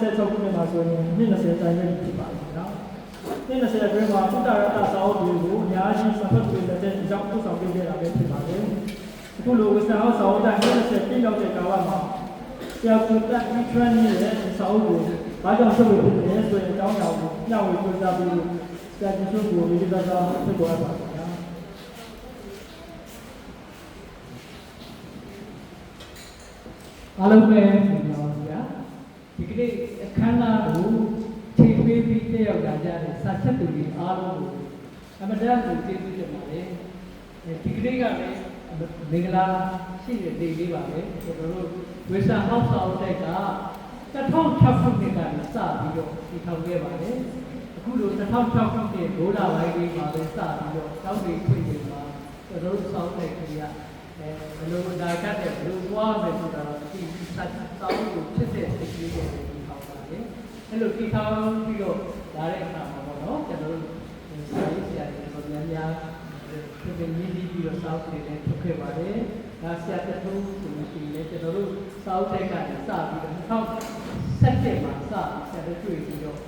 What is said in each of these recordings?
26ခုနှစ်မှာဆိုရင်နှစ်20တိုင်ပဲဖြစ်ပါလိမ့်နော်နှစ်20အတွင်းမှာပုတ္တရတစာအုပ်တွေကိုအများကြီးစာဖတ်တွေလက်ထက်အကြောင်းထုတ်ဆောင်ပေးခဲ့တာပဲဖြစ်ပါတယ်အခုလိုဝေစာဟောစာအုပ်တိုင်း20ပြည့်ရောက်တဲ့ကာလမှာဆရာကတန်ထရန်ရဲ့စာအုပ်ကိုဘာကြောင့်ထုတ်လို့ဖြစ်လဲဆိုရင်အကြောင်းအရာကိုညှဝေပြောကြားပြီးဆရာကြီးတို့ကိုဒီလိုသာဖြစ်ပေါ်ရပါတယ်အားလုံးပဲပြန်ပါဗျာဒီကနေ့အခမ်းအနားကိုချိန်ပေးပြီးတက်ရောက်လာကြတဲ့စာချက်သူတွေအားလုံးကိုအမတန်ကိုကျေးဇူးတင်ပါတယ်ဒီကနေ့ကလည်းမင်္ဂလာရှိတဲ့နေ့လေးပါပဲကျွန်တော်တို့ဝေစာဟောက်ဆောင်တိုက်က2006ခုနှစ်ကနေစပြီးတော့တည်ထောင်ခဲ့ပါတယ်အခုလို2006ခုနှစ်ဒိုးလာပိုင်းလေးမှာပဲစပြီးတော့တောင်းပေးခွင့်ပြုပါကျွန်တော်တို့ဆောင်တဲ့ခင်ဗျာဘယ်လိုဒါကတည်းကဘယ်လိုသွားမယ်ဆိုတာဒီစာတောင်းကိုဖြစ်တဲ့စိတ်ကလေးတွေဒီထောင်ပါတယ်အဲ့လိုဒီထောင်ပြီးတော့လာတဲ့အခါမှာပေါ့နော်ကျွန်တော်တို့စာရေးဆရာတွေတော်များများဒီနေ့ပြီးတော့စောင့်နေတယ်ထုတ်ခဲ့ပါတယ်ဒါဆရာတထုံးဆိုလို့ရှိရင်ကျွန်တော်တို့စောင့်တဲ့ကနေစပြီးတော့2017မှာစဆရာတို့တွေ့ပြီးတော့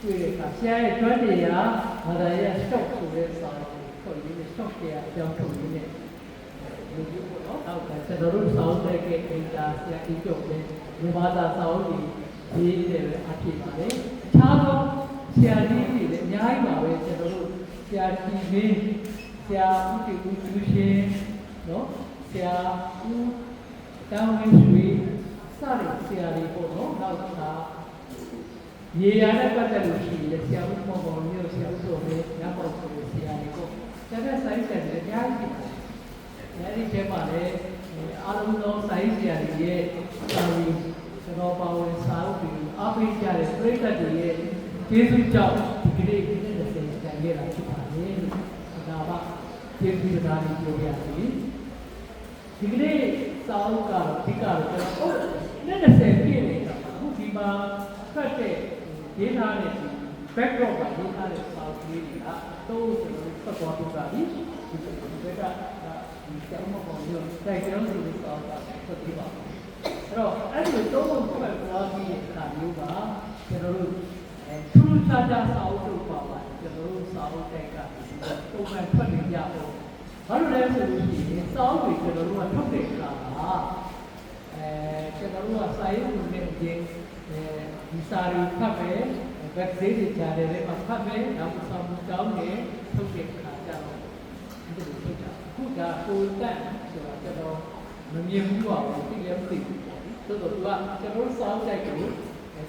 တွေ့တဲ့အခါဆရာရဲ့ကျွမ်းကျင်ရာဘာသာရဲ့ stock ဆိုတဲ့စာကိုထုတ်ရင်း stock ရဲ့အကြောင်းထုတ်ရင်းနဲ့လူမျိုးပေါ့နော်အောက်ကကျွန်တော်တို့စောင့်တဲ့ကိစ္စဆရာကြီးချုပ်တဲ့လူဘာသာစောင့်ကြီးရေးတယ်ပဲအဖြစ်ပါလေအခြားသောဆရာကြီးတွေလည်းအများကြီးပါပဲကျွန်တော်တို့ဆရာကြီးမင်းဆရာဦးတီဦးသူရှင်နော်ဆရာဦးတောင်းဝင်းရွှေစတဲ့ဆရာတွေပေါ့နော်နောက်ကရေရတဲ့ပတ်သက်လို့ရှိရင်ဆရာဦးမောင်မောင်မျိုးဆရာဦးတော်ပဲညပေါက်ဆိုတဲ့ဆရာတွေပေါ့ကျန်တဲ့စိုင်းဆက်တွေအများကြီးရှိပါတယ်အဲဒီထဲမှာလည်းအားလုံးသောစိုင်းဆရာတွေရဲ့စာရင်းကျွန်တော်ပါဝင်စာအုပ်တွေအားပေးကြတဲ့ပရိသတ်တွေရဲ့ကျေးဇူးကြောင့်ဒီကနေ့ဒီနေ့20ကျန်ခဲ့တာဖြစ်ပါတယ်ဒါပါကျေးဇူးတရားတွေပြောရစီဒီကနေ့စာအုပ်ကတော့ဒီကတော့ကျွန်တော်နေ့20ပြည့်နေတာအခုဒီမှာဖတ်တဲ့ရေးထားတဲ့ backdrop မှာရေးထားတဲ့စာအုပ်လေးတွေကတော့ကျွန်တော်ဖတ်သွားပြပါပြီဒီကဒီကျောင်းမှာပေါ့မျိုးတိုက်ကျောင်းတွေစာအုပ်ကဖတ်ပြပါအဲ့တော့အဲ့ဒီတော့ဘုရားသွားပြီးတဲ့အခါမျိုးကကျွန်တော်တို့ထူးခြားခြားစာအုပ်တို့ပါပါတယ်ကျွန်တော်တို့စာအုပ်တိုက်ကပုံမှန်ဖတ်နေကြအောင်ဘာလို့လဲဆိုလို့ရှိရင်စာအုပ်တွေကျွန်တော်တို့ကထုတ်တဲ့အခါမှာကျွန်တော်တို့ကစာရေးမှုနဲ့အပြင်ဒီစာတွေဖတ်မယ်ဗက်ဆေးတွေကြားတယ်လည်းဖတ်မယ်နောက်စာမှုတောင်းနေထုတ်တဲ့အခါကျတော့ဒီလိုထုတ်တာအခုကကိုယ်တက်ဆိုတာကျွန်တော်မမြင်ဘူးပါဘူးသိလည်းမသိဘူးပေါ့သို့တော့သူကကျွန်တော်စာအုပ်တိုက်ကို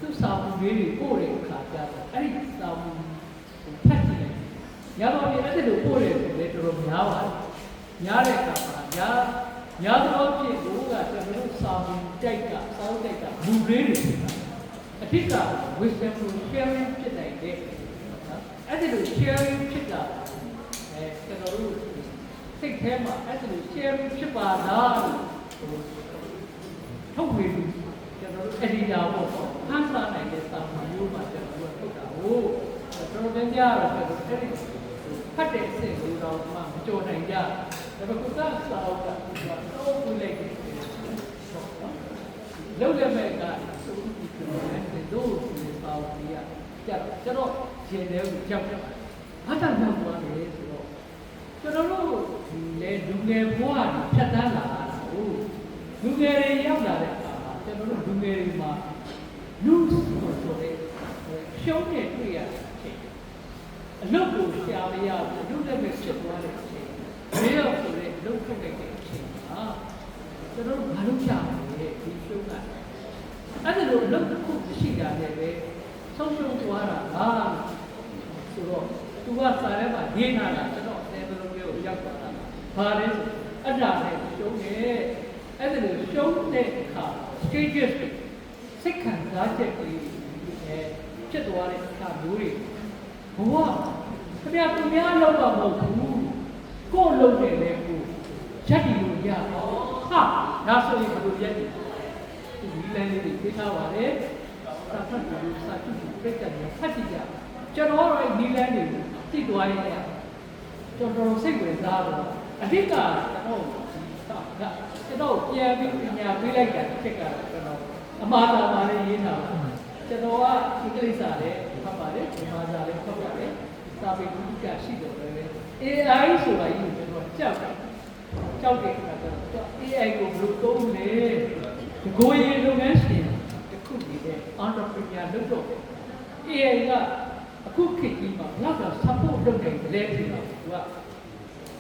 သူ့စာမှုလေးတွေပို့တဲ့အခါကျတော့အဲ့ဒီစာမှုဖတ်ကြည့်လိုက်ရတော့ဒီအဲ့ဒီလိုပို့တယ်ဆိုလေတော်တော်များပါတယ်များတဲ့အခါမှာများသောဖြင့်ကိုကကျွန်တော်တို့စာမှုတိုက်ကစာအုပ်တိုက်ကလူလေးတွေဖြစ်တာအထက်က wisdom sharing ဖြစ်နိုင်တဲ့အဲ့ဒီလို sharing ဖြစ်တာကျွန်တော်တို့စိတ်ထဲမှာအဲ့ဒီလို sharing ဖြစ်ပါလားလို့ထုတ်ပြီးကျွန်တော်တို့ editor ပေါ့ဖန်ဆာနိုင်တဲ့စာမျိုးမှာကျွန်တော်တို့ထုတ်တာဟုတ်တော်တော်များများတော့ကျွန်တော်အဲ့ဒီဖတ်တဲ့အဆင့်ကိုတော့မှမကြော်နိုင်ကြဒါပေမဲ့ကိုယ်ကစာအုပ်ကတော့ဘူးလိုက်တယ်လောက်ရမဲ့ကဆိုပြီးကျွန်တော်လည်းတို့ဒီစာအုပ်ကြီးကကျွန်တော်ရှင်တယ်ကိုကြောက်တယ်ဘာသာမှမဟုတ်ဘူးလေဆိုတော့ကျွန်တော်တို့ဒီလေလူငယ်ဘဝဖြတ်တန်းလာတာဟုတ်လူငယ်တွေရောက်လာတဲ့အခါမှာကျွန်တော်တို့လူငယ်တွေမှာလူဆိုတဲ့ရှုံးနေတွေ့ရတဲ့အချိန်အလုပ်ကိုရှာမရဘူးလူတက်မဲ့ဖြစ်သွားတဲ့အချိန်ဘေးရောက်ဆိုတဲ့အလုပ်ထုတ်လိုက်တဲ့အချိန်မှာကျွန်တော်တို့ဘာလို့ရှာလဲဒီရှုံးကအဲ့ဒါလိုအလုပ်တစ်ခုရှိတာလည်းပဲဆုံးရှုံးသွားတာလားဆိုတော့သူကစာထဲမှာရေးထားတာကျွန်တော်အဲလိုမျိုးရောက်သွားတာဘာလဲဆိုအဲ့ဒါနဲ့ရှုံးတယ်အဲ့ဒါလိုရှုံးတဲ့အခါ stages စိတ်ခံစားချက်ကလေးဖြစ်သွားတဲ့အခါမျိုးတွေဘဝခင်ဗျာသူများလောက်တော့မဟုတ်ဘူးကိုယ်လုံးတယ်လေကိုရက်တီလို့ရတော့ဟာဒါဆိုရင်ဘယ်လိုရက်တီဒီလမ်းလေးတွေသိထားပါလေစာဖတ်လို့စာချုပ်ပြတ်တယ်ဖတ်ကြည့်ကြကျွန်တော်တို့ဒီလမ်းတွေကိုသိသွားရင်ကျွန်တော်စိတ်ဝင်စားတော့အဓိကကျွန်တော်ပြန်ပြီးပညာပေးလိုက်တာဖြစ်ကြတယ်ကျွန်တော်အမှားတာပါလေရေးထား ကျွန်တော်ကအင်္ဂလိပ်စာလည်းဖတ်ပါတယ်မြန်မာစာလည်းဖတ်ပါတယ်စာပေကူးကရှိတယ်ပဲ AI ဆိုတာကြီးကိုကျွန်တော်ကြောက်တဲ့အခါကျတော့ AI ကိုဘယ်လိုသုံးလဲဒီကိုယ်ရည်လုပ်ငန်းရှင်တစ်ခုတည်းနဲ့ entrepreneur လုပ်တော့ AI ကအခုခေတ်ကြီးမှာဘလောက်တော့ support လုပ်နိုင်တယ်လေဒီတော့သူက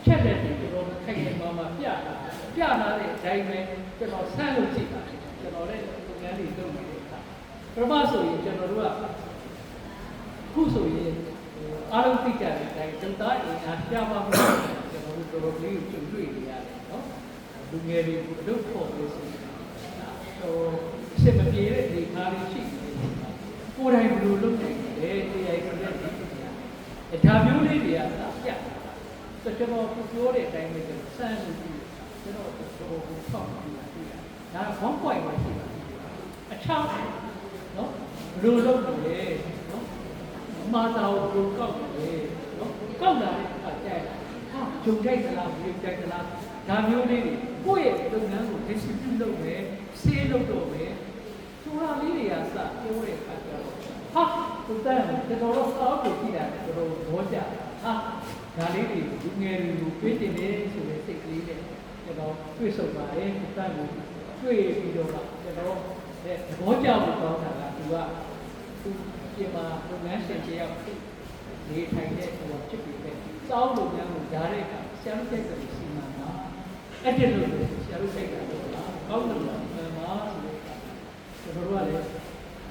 ချက်လက်တွေတော့ခိုင်ခိုင်မာမာပြလာတဲ့အတိုင်းပဲကျွန်တော်ဆန်းလို့ကြည့်ပါတယ်ကျွန်တော်လည်းလုပ်ငန်းတွေလုပ်နေတဲ့အခါပထမဆိုရင်ကျွန်တော်တို့ကခုဆိုရင်အားလုံးသိကြတဲ့အတိုင်းဒုသားအင်အားရှားပါမှုကျွန်တော်တို့တော်တော်လေးကိုတွေ့နေရတယ်နော်လူငယ်တွေကိုအလုပ်ဖို့လို့ဆိုရင်ဟိုစင်မပြေတဲ့ဒီအားလေးရှိနေတယ်ကိုယ်တိုင်ဘယ်လိုလုပ်နိုင်လဲ AI ဆိုတဲ့ဒီဒါမျိုးလေးတွေကပြဆိုကျွန်တော်ပြောတဲ့အတိုင်းပဲကျွန်တော်စမ်းလို့ပြီးကျွန်တော်တို့ကိုထောက်ပြီးတာတွေ့တာဒါ1 point ပဲရှိပါတယ်အချောင်းနော်ဘယ်လိုလုပ်လဲနော်မာတာကိုဘယ်လိုကောက်လဲနော်ကောက်လာတဲ့အခါကျရင်ဟာဂျုံကြိုက်သလားမကြိုက်သလားဒါမျိုးလေးတွေကိုယ့်ရဲ့လုပ်ငန်းကို discipline လုပ်မယ်စေးလုပ်တော့မယ်ဆိုတာလေးတွေကစပြောတဲ့အခါကျတော့ဟာသူတန်းတော်တော်စောက်ကိုကြည့်တာတော်တော်ဘောကြဟာဒါလေးတွေလူငယ်တွေကိုတွေးတင်နေဆိုတဲ့စိတ်ကလေးနဲ့ကျွန်တော်တွေ့ဆုံပါတယ်သူတန်းကိုတွေ့ပြီးတော့ကျွန်တော်တဲ့သဘောကျဖို့ကောင်းတာကသူပြင်မာလုပ်ငန်းရှင်တယောက်နေထိုင်တဲ့ဟိုဖြစ်ပြီးတဲ့စောင်းလုပ်ငန်းကိုကြားတဲ့အခါဆရာတို့စိတ်ကလေးစီမံတာအဲ့ဒီလိုဆရာတို့စိတ်ကတော့ကောင်းတယ်လားမှန်ပါဆိုတဲ့ကျွန်တော်တို့ကလည်း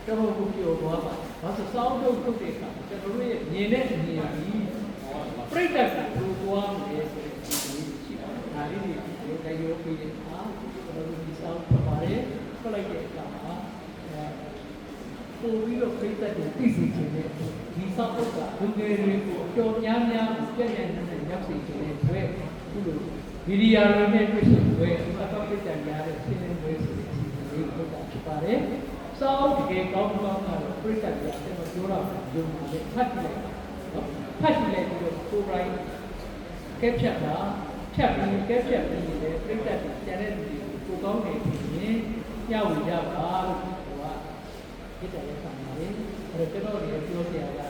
ကျွန်တော်ကိုပြောသွားပါဘာလို့စောင်းလုပ်တဲ့အခါကျွန်တော်တို့ရဲ့မြင်တဲ့အမြင်အကြီးပြိတ္တကိုသွားမယ်ဆိုတဲ့ဒီရှိပါတယ်ဒါလေးတွေတရားပြီးတဲ့အခါကျွန်တော်တို့ဒီစောင်းပတ်ပါတယ်ပြလိုက်တဲ့အခါမှာပို့ပြီးတော့ပြိတ္တကိုသိစေခြင်းနဲ့ဒီစောင်းကလူငယ်တွေကိုအတော်များများပြည့်ညံ့တဲ့ရောက်စေခြင်းနဲ့တွေ့ခုလိုဗီဒီယိုတွေနဲ့တွေ့ဆုံတွေ့အတော့ပြည့်ကြရတဲ့ရှင်းလင်းပွဲဆိုတဲ့အစီအစဉ်လေးကိုလုပ်တာဖြစ်ပါတယ်စောင်းတကယ်ကောင်းတော့ပြိတ္တကကျွန်တော်ပြောတော့ယုံနဲ့ဖတ်ကြည့်လိုက်နော်ဖတ်ကြည့်လိုက်ပြီးတော့ကိုယ်ပိုင်ကဲဖြတ်တာဖြတ်ပြီးကဲဖြတ်ပြီးလည်းပြိတ္တတွေကျန်တဲ့လူတွေကိုကောင်းတယ်ဖြစ်ရင်ညဝေကြပါလို့ဟိုကပြစ်တယ်လည်းဆောင်ပါတယ်အဲ့တော့ကျွန်တော်လည်းပြောပြရတာ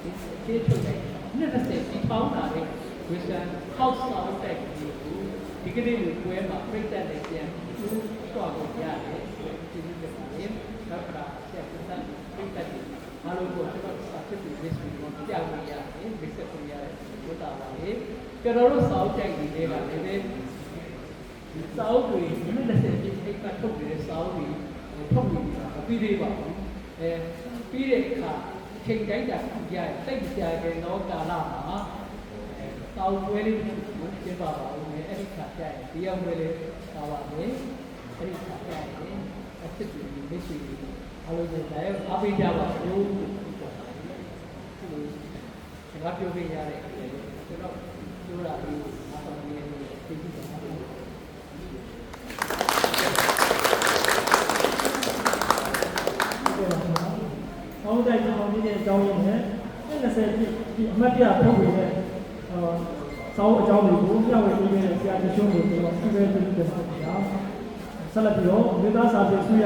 ဒီကျေးထုတ်လိုက်20ဒီပေါင်းတာလေဝီဆန်ဟောက်ဆောင်တိုက်ပြီးဒီကနေ့ကိုပွဲမှာပြိတ္တနဲ့ပြန်သူ့တော့ကိုရတယ်ဒီလိုဖြစ်ပါတယ်နောက်ပြဆက်ပြတ်ပြိတ္တတွေအားလုံးကိုကျွန်တော်စာဖြစ်ပြီး list ကိုကြောက်နေရတယ် mix up လုပ်ရတယ်ပြောတာပါလေကျွန်တော်တို့စောင်းကြိုက်နေတယ်ကလည်းဒီစောင်းတွေဒီနေ့20ပြည့်အိတ်ကထုတ်နေတဲ့စောင်းတွေထုတ်နေတာမပြီးသေးပါဘူးပြီးတဲ့အခါချိန်တိုင်းတာကြည့်ရတိတ်ကြတဲ့တော့ကာလမှာစောင်းပွဲလေးကိုကျင်းပပါဦးမယ်အဲ့ဒီခါကျရင်ဒီအောင်ပွဲလေးပါပါမယ်အဲ့ဒီခါကျရင်အစ်စ်တွေမိတ်ဆွေတွေအားလုံးကိုလည်းအားပေးကြပါဦးငါပြောပြရတဲ့ကျွန်တော်ပြောတာလေးအားလုံးနဲ့သိကြပါဦး။အောင်းတိုက်ကျွန်တော်ဒီနေ့အကြောင်းရင်းနဲ့20ပြည့်ဒီအမှတ်တရထုတ်ပြီးတဲ့စောင်းအကြောင်းတွေကိုမျှဝေပေးတဲ့ဆရာတချို့ကိုကျွန်တော်အပြည့်အစုံတင်ပါဗျာ။ဆက်လက်ပြီးတော့မြေသားစာပေစုရ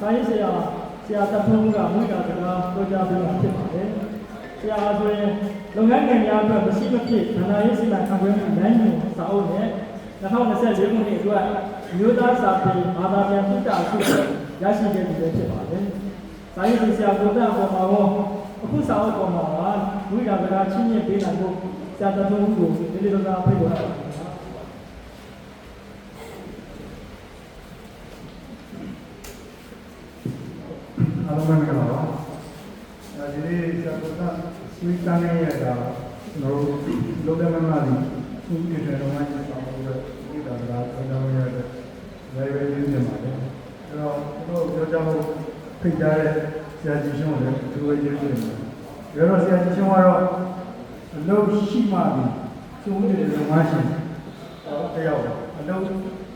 စာရေးဆရာတထုံးကမိဂါစကားပြောကြားပေးတာဖြစ်ပါတယ်။ဆရာဆိုရင်လုပ်ငန်းငယ်များအတွက်မရှိမဖြစ်ဌာနရေးစီမံခန့်ခွဲမှုလမ်းညွှန်စာအုပ်နဲ့2024ခုနှစ်အတွက်မျိုးသားစာပေဘာသာပြန်ပြတာဆုရရှိခဲ့ပြီဖြစ်ပါတယ်။စာရေးဆရာကိုတက်အပေါ်မှာရောအခုစာအုပ်ပေါ်မှာမိဂါစကားချင်းချင်းပေးနိုင်ဖို့ဆရာတထုံးကိုဒီလိုသာဖိတ်ခေါ်တာပါ။အားလုံးပဲမင်္ဂလာပါ။ဒီနေ့ဆရာတို့ကဆွေးတန်းနေရတာကျွန်တော်တို့လောကမနာလီသူ့ရဲ့တော်မှန်ဆောင်လို့ဒီကလာတော့တော့ရတဲ့လည်းပဲရင်းနေပါတယ်။အဲ့တော့ကျွန်တော်ပြောကြဖို့ဖိတ်ကြားတဲ့ဆရာကြီးရှင်ကိုလည်းသူ့ရဲ့ရင်းနေတယ်။ဒါတော့ဆရာကြီးရှင်ကတော့အလုပ်ရှိမှပြီသူ့ရဲ့တော်မှန်ရှင်တယောက်အလုပ်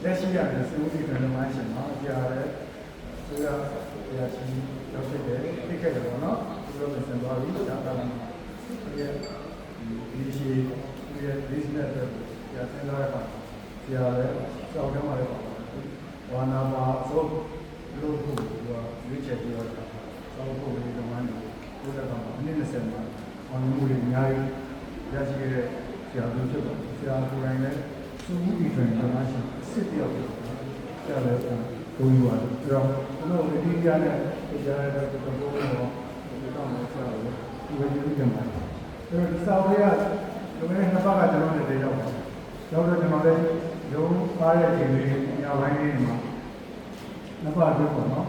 လက်ရှိရတယ်သူ့ရဲ့တော်မှန်ရှင်ပါဆရာလည်းသူကဆရာကြီးတော့ဖြစ်တယ်သိခဲ့တယ်ပေါ့နော်ဒီလိုမျိုးဆင်သွားပြီဒါကလည်းဒီရှိဒီ business ဆရာဆင်သွားရပါဆရာလည်းစောင့်ကြမှာလည်းဝါနာပါဆိုလို့ကိုရွေးချယ်ပြီးတော့ 20မှာအောင်မှုတွေအများကြီးရရှိခဲ့တဲ့ဆရာတို့ဖြစ်ပါတယ်ဆရာကိုယ်တိုင်လည်းစုမှုဒီတွင်ကမှရှိစစ်တယောက်ဆရာလည်းဘုန်းကြီးပါတယ်အဲ့တော့ကျွန်တော်ဒီပြနဲ့ကြားရတဲ့ဘုရားတော်ဒီတော့ဆရာတို့ဒီဝေဒီကြမှာအဲ့တော့ဒီစာဝေးကလူငယ်နှစ်ပတ်ကကျွန်တော်လည်းရောက်ပါတယ်ရောက်တော့ကျွန်တော်လည်းရုံးပါတဲ့ချိန်လေးညပိုင်းလေးမှာနှစ်ပတ်အတွက်ပေါ့နော်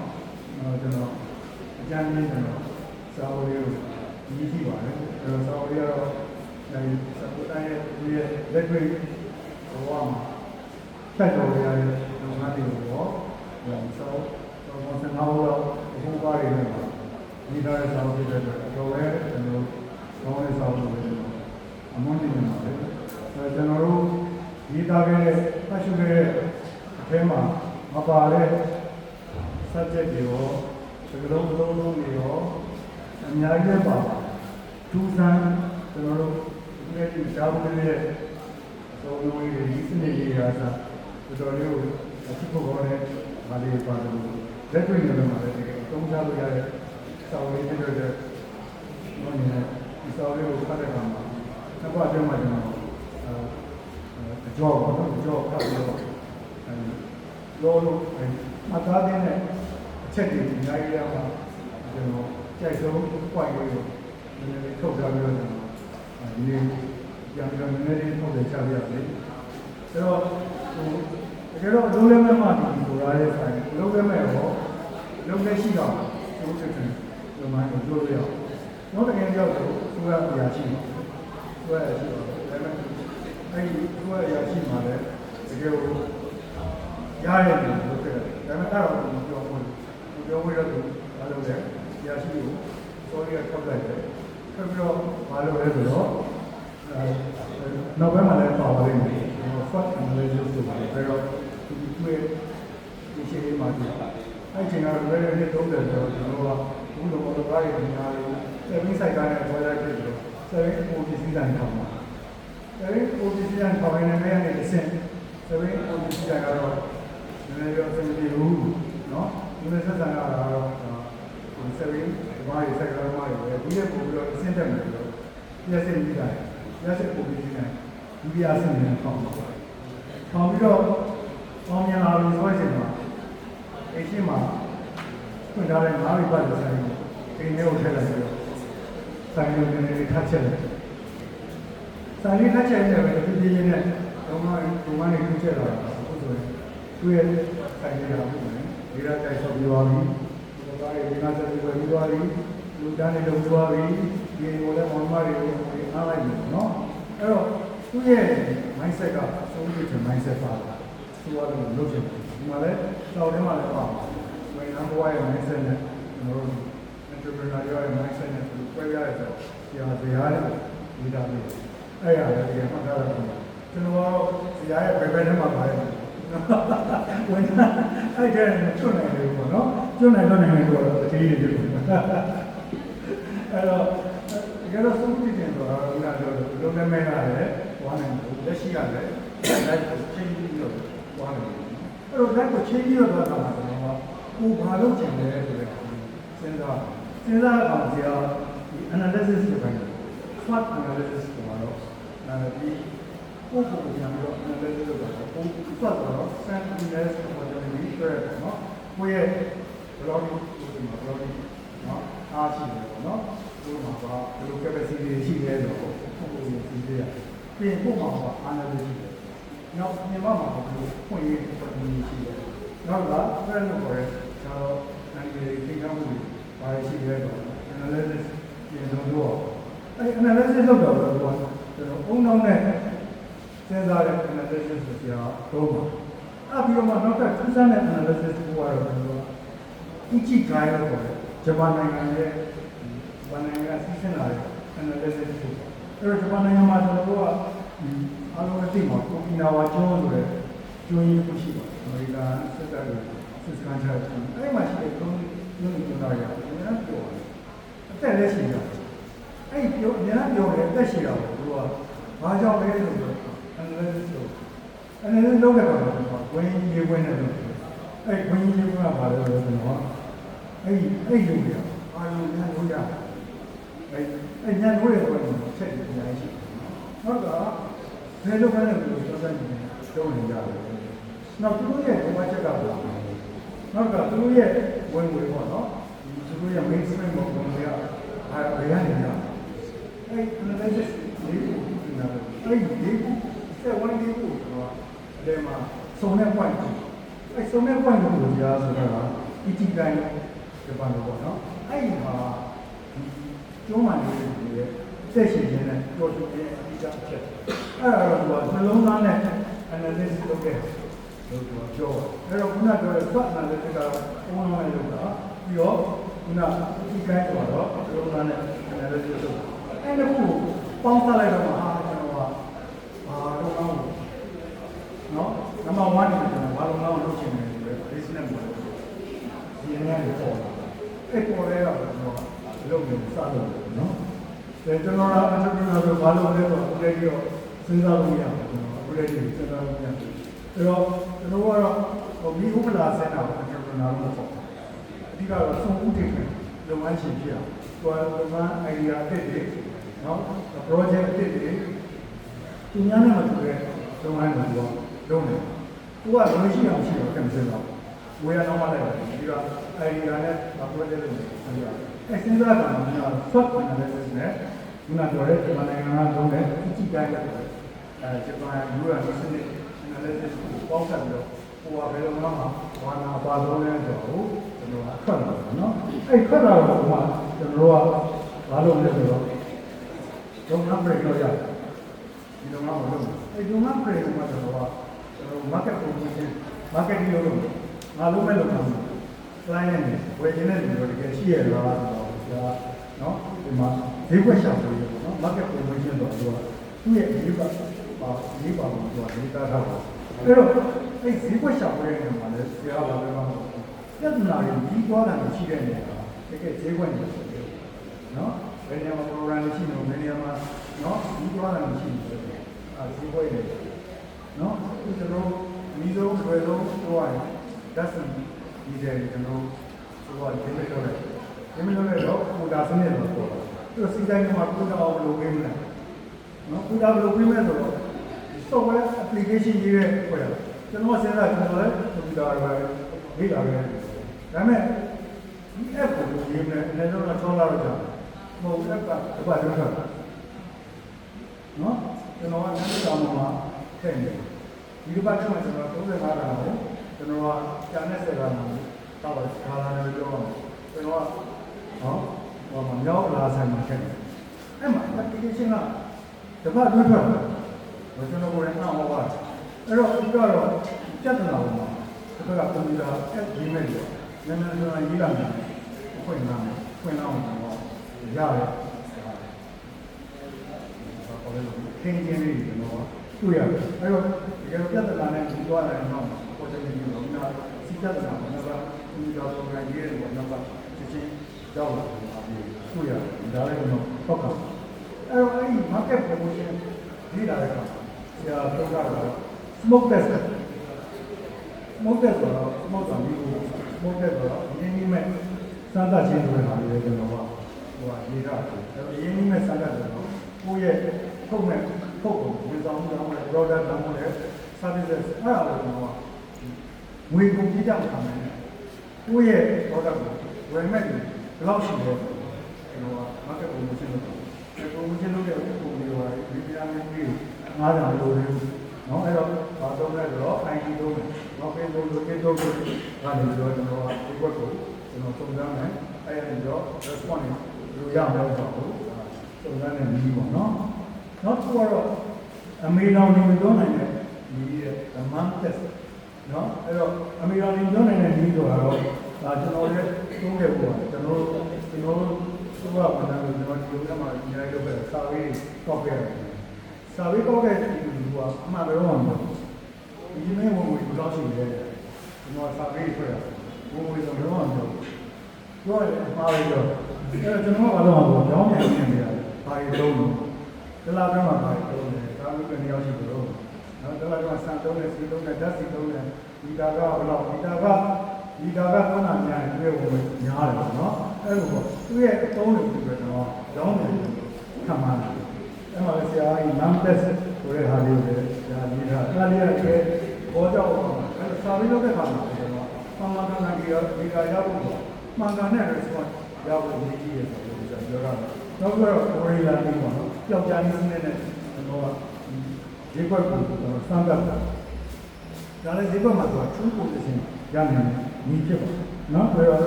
ကျွန်တော်အကြမ်းကြီးကျွန်တော်စာဝေးကိုရည်ရှိပါတယ်အဲ့တော့စာဝေးကတော့အဲဒီစပုတိုင်းရဲ့လက်တွေ့ဘဝမှာတက်တော်ရတဲ့လုပ်ငန်းတွေကိုတော့ဆောင်းစံတော်တော့ဘုရားတွေနဲ့ဒီတော့ဆောင်းဖြစ်တဲ့အတွက်တော့လည်းကျွန်တော်ကောင်းတဲ့ဆောင်းတွေအမွန်တင်နေပါတယ်ကျွန်တော်တို့ဒီသားခဲ့တဲ့ဖတ်ရှုခဲ့တဲ့အထဲမှာမပါတဲ့ subject တွေရောစကားလုံးတွေရောအများကြီးပါထူးဆန်းကျွန်တော်တို့ဒီရှားဖို့ရဲ့သုံးလုံးတွေဒီစနစ်ကြီးရာစားတော်လေးကိုအဖြစ်ပေါ်တဲ့ဗာလေးပါတယ်လက်တွေ့နေမှာလည်းတကယ်သုံးစားလို့ရတဲ့စာဝေးတွေတဲ့ဘောနေဒီစာဝေးကိုဖတ်တဲ့အခါမှာနှစ်ပတ်အတွင်းမှာကျွန်တော်အကြောပေါ့နော်အကြောဖတ်ပြီးတော့လောလို့အသားတဲ့အချက်တွေအများကြီးရမှာကျွန်တော်ကြိုက်ဆုံး point လေးကိုနည်းနည်းထုတ်ထားပြီးတော့ကျွန်တော်ဒီနေ့ပြန်ပြန်နည်းနည်းထုတ်တယ်ချပြရမယ်အဲ့တော့တကယ်တော့လုံးလည်းမမှဒီကိုရတဲ့ဆိုင်လုံးလည်းမဲ့ရောလုံးလည်းရှိတော့တို့ချက်ချင်းဒီမှာတို့ရအောင်တော့တကယ်ကြောက်တော့သူကအရာရှိမှာသူကအရာရှိတော့ဒါပေမဲ့အဲ့ဒီသူကအရာရှိမှာလည်းတကယ်ကိုရရတယ်လို့ပြောတယ်ဒါပေမဲ့အဲ့တော့ပြောဖို့တော့သူဘာလို့လဲအရာရှိကိုစောရထောက်လိုက်တယ်ဆက်ပြီးတော့ဘာလို့လဲဆိုတော့နောက်ပိုင်းမှာလည်းပါပါလိမ့်မယ် first analysis ဆိုပါတယ်ဒါတော့ဒီဒီရှင်းမှာဒီအဲ့ချိန်ကတော့လည်းလည်းသုံးတယ်ဆိုတော့ကျွန်တော်ကဘုလိုဘောသားတွေအများကြီးservice site ကနေပေါ်လာခဲ့ပြီးတော့ service OTC တိုင်းထောင်ပါ service OTC တိုင်းထောင်နေတယ်နဲ့တစ်ဆင့် service OTC တိုင်းကတော့နည်းနည်းတော့အဆင်ပြေဘူးเนาะဒီလိုဆက်ဆံရတာတော့ဒီ service ဘာတွေစက်ကားမှာတွေဒီရဲ့ပို့ပြီးတော့အဆင့်တက်မယ်လို့ပြည့်စင်ပြီးတာပြည့်စင် OTC တိုင်းဒုတိယအဆင့်နဲ့ထောင်ပါထောင်ပြီးတော့အောင်မြင်လာလို့ဆိုရင်တော့အရှိမဖွင့်ထားတဲ့၅ဘိပတ်လိုဆိုင်ကိုအိမ်ထဲကိုထည့်လိုက်ပြီးတော့ဆိုင်ကိုနည်းနည်းထပ်ချက်လိုက်ဆိုင်လေးထပ်ချက်နေတယ်ပဲပြည့်ပြည့်နဲ့တော့မှဒီမှာနေထည့်ချက်လာတာဟုတ်ဆိုရင်တွေ့ရတဲ့ဆိုင်လေးကဟုတ်တယ်ဒီရတိုက်ဆောက်ပြီးသွားပြီဒီကားတွေဒီနာဆက်ပြီးပြီးသွားပြီလူတန်းတွေလုံးသွားပြီဒီကိုလည်းမောင်မတွေကိုအားလိုက်ပြီနော်အဲ့တော့သူ့ရဲ့ mindset ကအဆုံးဖြတ်ချက် mindset ပါတာသူကတော့လုပ်ချင်တယ်ဒီမှာလည်းတောက်ထဲမှာလည်းပါဝင်နှံဘဝရဲ့ mindset နဲ့ကျွန်တော်တို့ entrepreneur ရဲ့ mindset နဲ့တွေ့ရတဲ့ဆိုဆရာဇေယျရဲ့ဒီတာလေးအဲ့ရလည်းဒီမှတ်ထားတာကျွန်တော်ဇေယျရဲ့ဘယ်ဘက်ထဲမှာပါတယ်ဝင်အဲ့တဲ့ချွတ်နိုင်တယ်ပေါ့နော်ချွတ်နိုင်တော့နိုင်တယ်ဆိုတော့အခြေအနေတွေအဲ့တော့တကယ်တော့ဆုံးဖြတ်တယ်ဆိုတာကပြောလို့လုံးဝမဲလာတယ်ဝါနိုင်ဘူးလက်ရှိရတယ်လိုက်ကိုချင်းပြီးတော့ဝါနိုင်တယ်အဲ့တော့လိုက်ကိုချင်းပြီးတော့သွားတာကကိုဘာလုပ်ချင်လဲဆိုတဲ့စဉ်းစားအောင်ဆရာဒီ analysis တွေပိုင်း SWOT analysis ကိုတော့ဒီကိုပြန်ပြီးတော့ analysis လုပ်တာကို SWOT တော့ sensitivity opportunity ဆိုရယ်နော်ကိုရဲ့ blogging ဒီမှာ blogging နော်အားရှိတယ်ပေါ့နော်ဒီမှာကဘယ်လို capacity ရှိလဲဆိုတော့ကိုယ်ကိုသိရပြင်ဖို့မှာက analysis နောက်မြန်မာမှာဘယ်လိုဖွင့်ရတဲ့ opportunity ရှိလဲနောက်က friend ကိုခေါ်ရဲကျွန်တော်နိုင်ငံရေးသိကောင်းမှုဘာရှိလဲတော့ analysis ပြင်လို့အဲ့ analysis လုပ်တော့ကျွန်တော်အုံနောက်နဲ့စဉ်းစားတဲ့ analysis ဆိုရာတော့အဲ့ပြီးတော့မှနောက်ထပ်စဉ်းစားတဲ့ analysis ကိုကတော့ကျွန်တော်အကြည့်ကြရတော့ဂျပန်နိုင်ငံရဲ့ဂျပန်နိုင်ငံကစီစဉ်လာတဲ့ analysis ကိုအဲ့တော့ဂျပန်နိုင်ငံမှာကျွန်တော်တို့ကအားလုံးအသိမှာကိုကီနာဝါကျွန်းဆိုတဲ့ကျွန်းကြီးရှိပါတယ်အမေရိကန်စစ်တပ်ကစစ်စခန်းချတယ်အဲ့မှာရှိတဲ့ကျွန်းကြီးသားရတယ်အများပြောတယ်အသက်လည်းရှိတယ်အဲ့ပြောအများပြောတယ်အသက်ရှိတာကိုသူကဘာကြောင့်လဲဆိုတော့ analysis လုပ်တဲ့ကောင်ကဝင်းကြီးဝင်းနဲ့လုပ်တယ်အဲ့ဝင်းကြီးကဘာလဲဆိုတော့အဲ့လူတွေအားလုံးများလို့ရတယ် အဲ့ညံလို့ရဲ့ဘက်မှာချက်ပြီးအများကြီးနောက်ကဘယ်လိုပဲလဲလို့ပြောတဲ့နေတုံးနေကြတယ်နောက်သူတို့ရဲ့ဘဝချက်ကပါနောက်ကသူတို့ရဲ့ဝင်ငွေပေါ့နော်သူတို့ရဲ့ mainstream ပေါ့ဝင်ငွေကဘယ်ကနေလဲအဲ့ analysis လေးကိုဒီနာအဲ့ဒီဆက်ဝင်ဒီကိုတော့အဲ့မှာစုံတဲ့ point အဲ့စုံတဲ့ point ကိုကြားဆိုတာက ET တိုင်းဒီပါလို့ပေါ့နော်အဲ့ဒီမှာကျုံးမှန်နေတဲ့ဆက်ရှင်ခြင်းနဲ့ပြောဆိုခြင်းအဓိကအချက်အဲ့ဒါတော့နှလုံးသားနဲ့ analysis လုပ်ခဲ့လို့ပြောအဲ့တော့ခုနပြောတဲ့ thought analysis ကတော့ဘုံလုံးနဲ့လုပ်တာပြီးတော့ခုနဒီကိုင်းဆိုတော့နှလုံးသားနဲ့ analysis လုပ်အဲ့ဒါကိုပေါင်းစားလိုက်တော့မှကျွန်တော်ကတော့ကောင်းနော် number 1နဲ့ကျွန်တော်ဘာလို့လုပ်ချင်လဲဆိုတော့ business model ဒီနေရာကိုပေါ်လာအဲ့ပေါ်လဲတော့ကျွန်တော်လုပ်နေစလုပ်တယ်နော်ဒါကျွန်တော်က entrepreneur ဆိုဘာလို့လဲဆိုတော့အခုလည်းပြီးတော့စဉ်းစားလို့ရပါတယ်ကျွန်တော်အခုလည်းစဉ်းစားလို့ရတယ်အဲ့တော့ကျွန်တော်ကတော့မိဥပလာစင်တာ entrepreneur လို့ပေါ့အဓိကတော့စုံဦးတည်တယ်လုပ်ငန်းရှင်ဖြစ်အောင်လုပ်ငန်း idea အသစ်တွေနော် project အသစ်တွေသူများနဲ့မတူတဲ့လုပ်ငန်းတွေတော့လုပ်နေသူကလုံးရှိအောင်ရှိတော့ကံစင်တော့ဝေရတော့မှလည်းဒီက idea နဲ့ project လုပ်နေတယ်အဲ့စဉ်းစားတာကSWOT analysis နဲ့ခုနပြောတဲ့ဒီနိုင်ငံကလုံးတဲ့အကြည့်တိုင်းတဲ့ဂျပန် US စနစ် analysis ကိုပေါင်းစပ်ပြီးတော့ဟိုကဘယ်လိုမှဝါနာပါလုံးလဲဆိုတော့ကျွန်တော်ကထွက်လာတယ်နော်အဲ့ထွက်လာတော့မှကျွန်တော်ကဘာလုပ်လဲဆိုတော့လုပ်ငန်း break လုပ်ရတယ်ဒီလုပ်ငန်းကိုလုပ်အဲ့ဒီလုပ်ငန်း break မှာကျွန်တော် market promotion marketing လုပ်လို့ငါလုံးမဲ့လုပ်တာclient နဲ့ဝယ်ခြင်းတဲ့လူတွေတကယ်ရှိရလားဆိုတော့နော်ဒီမှာဈေးကွက်ရှာဖွေရပေါ့နော် market promotion တော့သူကသူ့ရဲ့ဈေးပါသူကဒေတာထားပါအဲ့တော့အဲ့ဈေးကွက်ရှာဖွေရတဲ့မှာလည်းဆရာကဘာပြောမှာပြဿနာတွေကြီးသွားတာရှိတဲ့နေရာတကယ်ဈေးကွက်နေတယ်နော်ဘယ်နေရာမှာ program ရှိနေလို့ဘယ်နေရာမှာနော်ကြီးသွားတာရှိနေတယ်ဈေးကွက်နေတယ်နော်ကျွန်တော်မိဆုံးဘယ်လိုပြောရလဲ that'sဒီတဲ့ကျွန်တော်ဆိုတော့ဒီလိုပြောတယ်ဒီလိုလည်းတော့ပူတာစနစ်တော့ပေါ်လာသူစီတိုင်းမှာပူတာအောင်လုပ်ပေးမလားနော်ပူတာလုပ်ပေးမယ်ဆိုတော့ software application ရေးတဲ့ဟိုရကျွန်တော်စဉ်းစားကျွန်တော်လည်းပူတာပဲလေ့လာခဲ့တယ်ဒါပေမဲ့ဒီ app ကိုရေးမယ်အနည်းဆုံးတော့6လတော့ကြာမဟုတ် app ကတစ်ပတ်လုံးထွက်နော်ကျွန်တော်ကလည်းတောင်းမှာထည့်နေဒီတစ်ပတ်ကျမှကျွန်တော်35တာကိုကျွန်တော်ကကျန်တဲ့ဆက်လာမှာတော့ခါလာတယ်ပြောအောင်ကျွန်တော်ကဟောဟိုမှာမြောက်လာဆိုင်မှာထည့်တယ်အဲ့မှာ application ကတစ်ပတ်တွဲထွက်တယ်ကျွန်တော်ကိုယ်နဲ့အောင်ပါအဲ့တော့ဒီကတော့ပြဿနာပေါ်မှာတစ်ခါကကွန်ပျူတာ app ရေးမယ်လို့နည်းနည်းတော့ရေးလာတယ်ဖွင့်လာတော့ရတယ်ဘာလို့လဲခင်းချင်းလေးကျွန်တော်တွေ့ရတယ်အဲ့တော့ဒီကပြဿနာနဲ့ဒီသွားတယ်တော့ပေါ်တယ်ပြီးတော့နာစီပြဿနာကတော့ကွန်ပျူတာ program ရေးတယ်ပေါ့နော်ချက်ချင်းရောက်လာတယ်တွေ့ရတယ်ဒါလည်းတော့ပောက်ကအဲ့တော့အဲ့ဒီ market promotion ဒီလာတဲ့အခါဆရာပြောတာက smoke test တော့ smoke test တော့ဒီကို smoke test တော့ရင်းနှီးမဲ့စမ်းသပ်ခြင်းတွေဟာလည်းကျွန်တော်ကရေးတာအဲ့ရင်းနှီးမဲ့စမ်းသပ်တယ်တော့ကိုယ့်ရဲ့ထုတ်မဲ့ထုတ်ကိုဝန်ဆောင်မှုတောင်းတဲ့ product တောင်းတဲ့ services အဲ့ဒါကိုကျွန်တော်ကငွေကုန်ပြကြမှာခံတယ်ကိုယ့်ရဲ့ product ကိုဝယ်မဲ့တယ်ဘယ်လောက်ရှိလဲကျွန်တော်က market promotion လုပ်တယ် promotion လုပ်တဲ့ပုံတွေဟာဒီပြားမျိုးကြီး90လိုလေးနော်အဲ့တော့ဘာတော့လဲဆိုတော့ ID တော့နော် Facebook လို့ TikTok လို့ကနေပြီးတော့ကျွန်တော်ကဒီဘက်ကိုကျွန်တော်စုံစမ်းမယ်အဲ့ဒါပြီးတော့ response တွေရမယ်ဆိုတော့စုံစမ်းနေပြီပေါ့နော်နောက်တစ်ခုကတော့အမေတော်နေမပြောနိုင်တဲ့ဒီ month test နော်အဲ့တော့အမေတော်နေပြောနိုင်တဲ့ဒီဆိုတာတော့ဒါကျွန်တော်လည်းသုံးခဲ့ပို့ပါတယ်ကျွန်တော်သူကဘာသာလို့ကျွန်တော်ဒီလိုမှဒီလိုက်လုပ်ခဲ့စာရေးကောက်ခဲ့တယ်စာရေးကောက်ခဲ့တဲ့ဒီလူကအမှန်ပဲတော့မှာဒီနေ့ဝင်ဝင်တော့ရှိတယ်ကျွန်တော်စာရေးထွက်ရတယ်ဝင်ဝင်တော့တော့မှာပြောရတယ်အမှားပဲပြောအဲ့တော့ကျွန်တော်ကတော့ကြောင်းပြန်နေရတယ်ဘာတွေလုံးလို့ဒလာကမှဘာတွေလုံးလဲဒါမျိုးကနေရောက်ရှိလို့နော်ဒလာကစံတုံးနဲ့စီတုံးနဲ့ဓာတ်စီတုံးနဲ့ဒီတာကဘယ်လောက်ဒီတာကသုံးတာများရင်တွေ့ဝင်များတယ်ပေါ့နော် အဲ့လိုပေါ့သူရဲ့အသုံးတွေပြီးတော့ရောင်းတယ်ခံမှာအဲ့မှာဆရာကြီးနမ်တက်ဆိုတဲ့ဟာလေးကိုဆရာကြီးကဒါလေးကဘောကြောက်အဲ့စာပြီးလုပ်တဲ့ခါမှာကျွန်တော်မှန်ကန်ကြီးရောဒီကရဖို့မှန်ကန်တဲ့ response ရဖို့အရေးကြီးတယ်ဆိုတော့ပြောတာနောက်ပြီးတော့ကိုရီးယားပြည်ပေါ့နော်ပျောက်ကြားနည်းနဲ့ကျွန်တော်ကဒီဘက်ကိုစမ်းသပ်တာဒါလည်းဒီဘက်မှာဆိုtrue position ရနိုင်နေဖြစ်ပါနော်ဒါတော့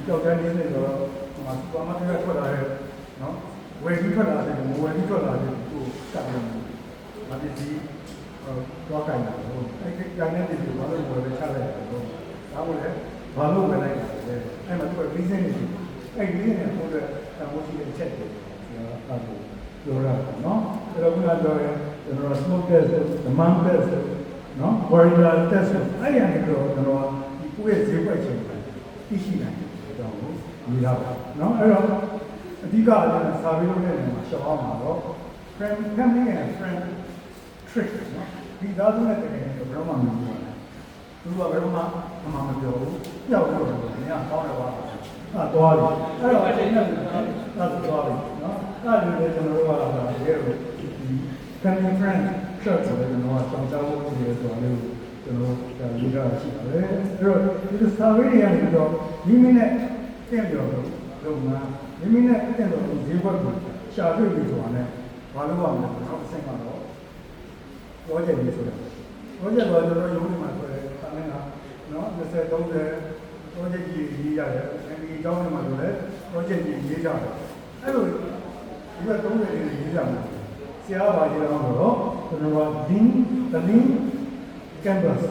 ကြောက်ကြနေနေတော့စူပါမားကတ်ထွက်လာတဲ့နော်ဝယ်ပြီးထွက်လာတဲ့ဝယ်ပြီးထွက်လာတဲ့ကိုကတ်တယ်။ဒါပြည်စီတော့ကိုင်တာတော့အဲ့ဒီကိုင်နေတဲ့ဒီဘာလို့ဝယ်ပဲချလိုက်တာတော့ဒါမို့လဲဘာလို့ဝယ်လိုက်တာလဲအဲ့မှာသူက reason နေတယ်အဲ့ဒီ reason ကိုတော့တမိုးရှိတဲ့အချက်တွေဒါကပြောရတာနော်အဲ့တော့ခုနပြောရဲကျွန်တော် smoke test demand test နော် warrior test အဲ့ရနေတော့ကျွန်တော်ဒီကိုယ့်ရဲ့ဈေးကွက်ချိန်သိရှိနိုင်တယ်တော့ဒီရပါနော်အဲ့တော့အဓိကအကျဉ်းစာပေလို့တဲ့နေရာမှာရှောက်အောင်မှာတော့ family and friend trick နော်ဒီသားစုနဲ့တကယ်တော့ဘယ်တော့မှမပြောဘူးသူကဘယ်တော့မှမပြောဘူးကြောက်လို့တော့ညကောင်းတယ်ပါသွားပြီအဲ့တော့အချိန်နဲ့သွားပြီနော်အဲ့လိုလေကျွန်တော်တို့ကလည်းဒီလို family friend trick ဆိုတဲ့ကျွန်တော်ကစောင့်ကြဖို့ဖြစ်ရဆိုတော့ကျွန်တော်ရေးတာရှိပါတယ်အဲ့တော့ဒီစာပေတွေကနေတော့ဒီမိနဲ့တင့်ပြောလို့လုံမှာမိမိနဲ့တင့်တော်ဈေးဘက်ကိုရှာတွေ့ပြီဆိုတာနဲ့ဘာလို့ရမလဲနောက်အဆင့်ကတော့ project လေးဆိုတာ project တော့ကျွန်တော်ရုံးနေမှာဆိုရဲခဏနော်20 30 project ကြီးရေးရတယ်အဲဒီအကြောင်းတွေမှာဆိုလဲ project ကြီးရေးကြတယ်အဲ့လိုဒီက30လေးရေးကြမှာဆရာဘာရေးတော့ဆိုတော့ကျွန်တော်က link canvas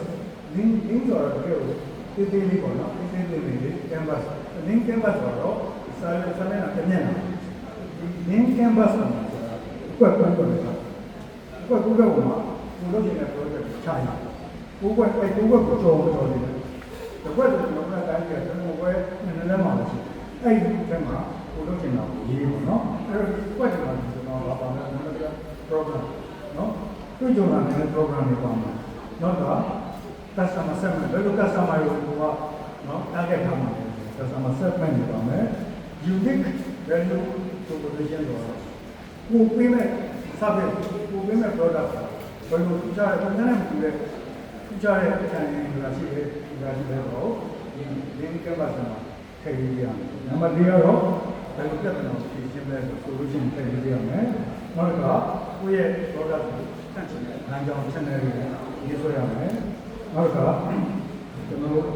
link ဆိုတော့ဒီတေးလေးပေါ့နော်ဒီတေးလေး canvas link canvas ဆိုတော့စာရွက်စာမျက်နှာတစ်မျက်နှာဒီ link canvas ဆိုတာကွက်ကွက်တယ်ကွက်ကူးတော့မှာကိုလုပ်နေတဲ့ project ချရကိုကွက်ကိုကြော်နေတယ်ဒီကွက်ကိုကျွန်တော်ကတိုင်းပြကျွန်တော်ဘယ်နည်းနည်းမှမရှိအဲ့ဒီထဲမှာကိုလုပ်နေတာရေးပေါ့နော်အဲ့ဒီကွက်တွေမှာကျွန်တော်ဘာမှမလုပ်ဘူး program နော်တွေ့ကြုံလာတဲ့ program တွေပါမှာနောက်က customer segment ဘယ်လို customer တွေကိုကနော် target ထားမှာလဲ customer segment တွေပါမယ် unique value proposition တော့ကိုပေးမဲ့ service ကိုပေးမဲ့ product ဘယ်လိုကြားရတဲ့နဲ့မတူတဲ့ကြားရတဲ့အတိုင်းဆိုတာရှိတယ်ဒါရှိတယ်တော့ဒီ link canvas မှာထည့်ရေးရမယ်နံပါတ်၄ကတော့ဘယ်လိုပြဿနာကိုဖြေရှင်းလဲဆို solution ထည့်ရေးရမယ်နောက်ကကိုယ့်ရဲ့ product ကိုဆန့်ကျင်တဲ့လမ်းကြောင်း channel တွေရေးဆွဲရမယ်နောက်ကကျွန်တော်တို့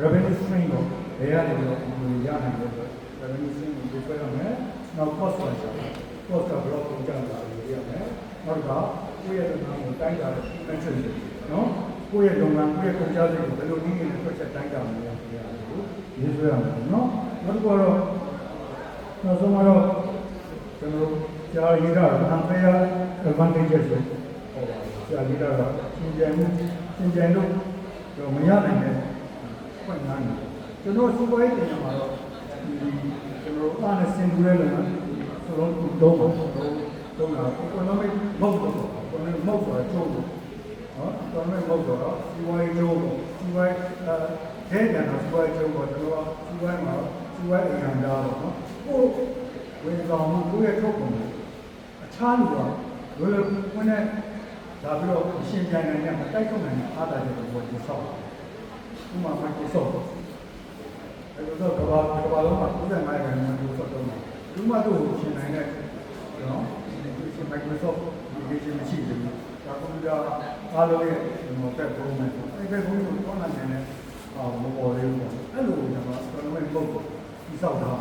revenue stream ကိုဘယ်ကနေပြီးတော့ရနိုင်လဲဆို revenue stream ကိုရေးဆွဲရမယ်နောက် cost ဆိုတာ cost ကဘယ်လိုပုံကြံတာလဲရမယ်နောက်ကကိုယ့်ရဲ့လုပ်ငန်းကိုတိုင်းတာတဲ့ metric တွေနော်ကိုယ့်ရဲ့လုပ်ငန်းကိုယ့်ရဲ့ကုန်ကျစရိတ်ကိုဘယ်လိုနည်းနဲ့တွက်ချက်တိုင်းတာမလဲဆိုတာကိုရေးဆွဲရမယ်နော်နောက်တစ်ခုကတော့နောက်ဆုံးကတော့ကျွန်တော်ကြားရတာ unfair advantages ဆိုဟောပါကြားရတာကသင်ကြံလို့မရနိုင်တဲ့ဖွင့်ငန်းကျွန်တော်စုပွဲတင်ရမှာတော့ကျွန်တော်အားနဲ့စင်ကူရဲလို့ဆိုတော့တော့တာ economic မဟုတ်တော့ economic မဟုတ်တော့ကျုံးနော် economic မဟုတ်တော့စီဝိုင်းကျုံးစီဝိုင်းဒဲ့တယ်စီဝိုင်းကျုံးတော့ကျွန်တော်စီဝိုင်းမှာစီဝိုင်းအရင်သားတော့နော်ကိုဝင်ဆောင်မှုကိုရဲ့ထုတ်ပုံအခြားလူကဘယ်လိုဝင်နေဒါပြီးတော့ရှင်းပြနိုင်တဲ့မတိုက်ထုတ်နိုင်တဲ့အားသာချက်ကိုဒီဆောက်ဥပမာ Microsoft အဲ့လိုတော့ကဘာလုံးမှာ95ရာခိုင်နှုန်းဒီဆောက်တော့ဒီမှာတော့ရှင်းနိုင်တဲ့နော်ဒီ Microsoft ဒီရှင်းမရှိဘူးဒါကွန်ပျူတာအားလုံးရဲ့ဒီမှာတက်ပုံနဲ့အဲ့ဒီပုံကိုကောင်းနိုင်တဲ့မပေါ်လေးပေါ့အဲ့လိုကျွန်တော်ကျွန်တော်လည်းမဟုတ်ဒီဆောက်တာ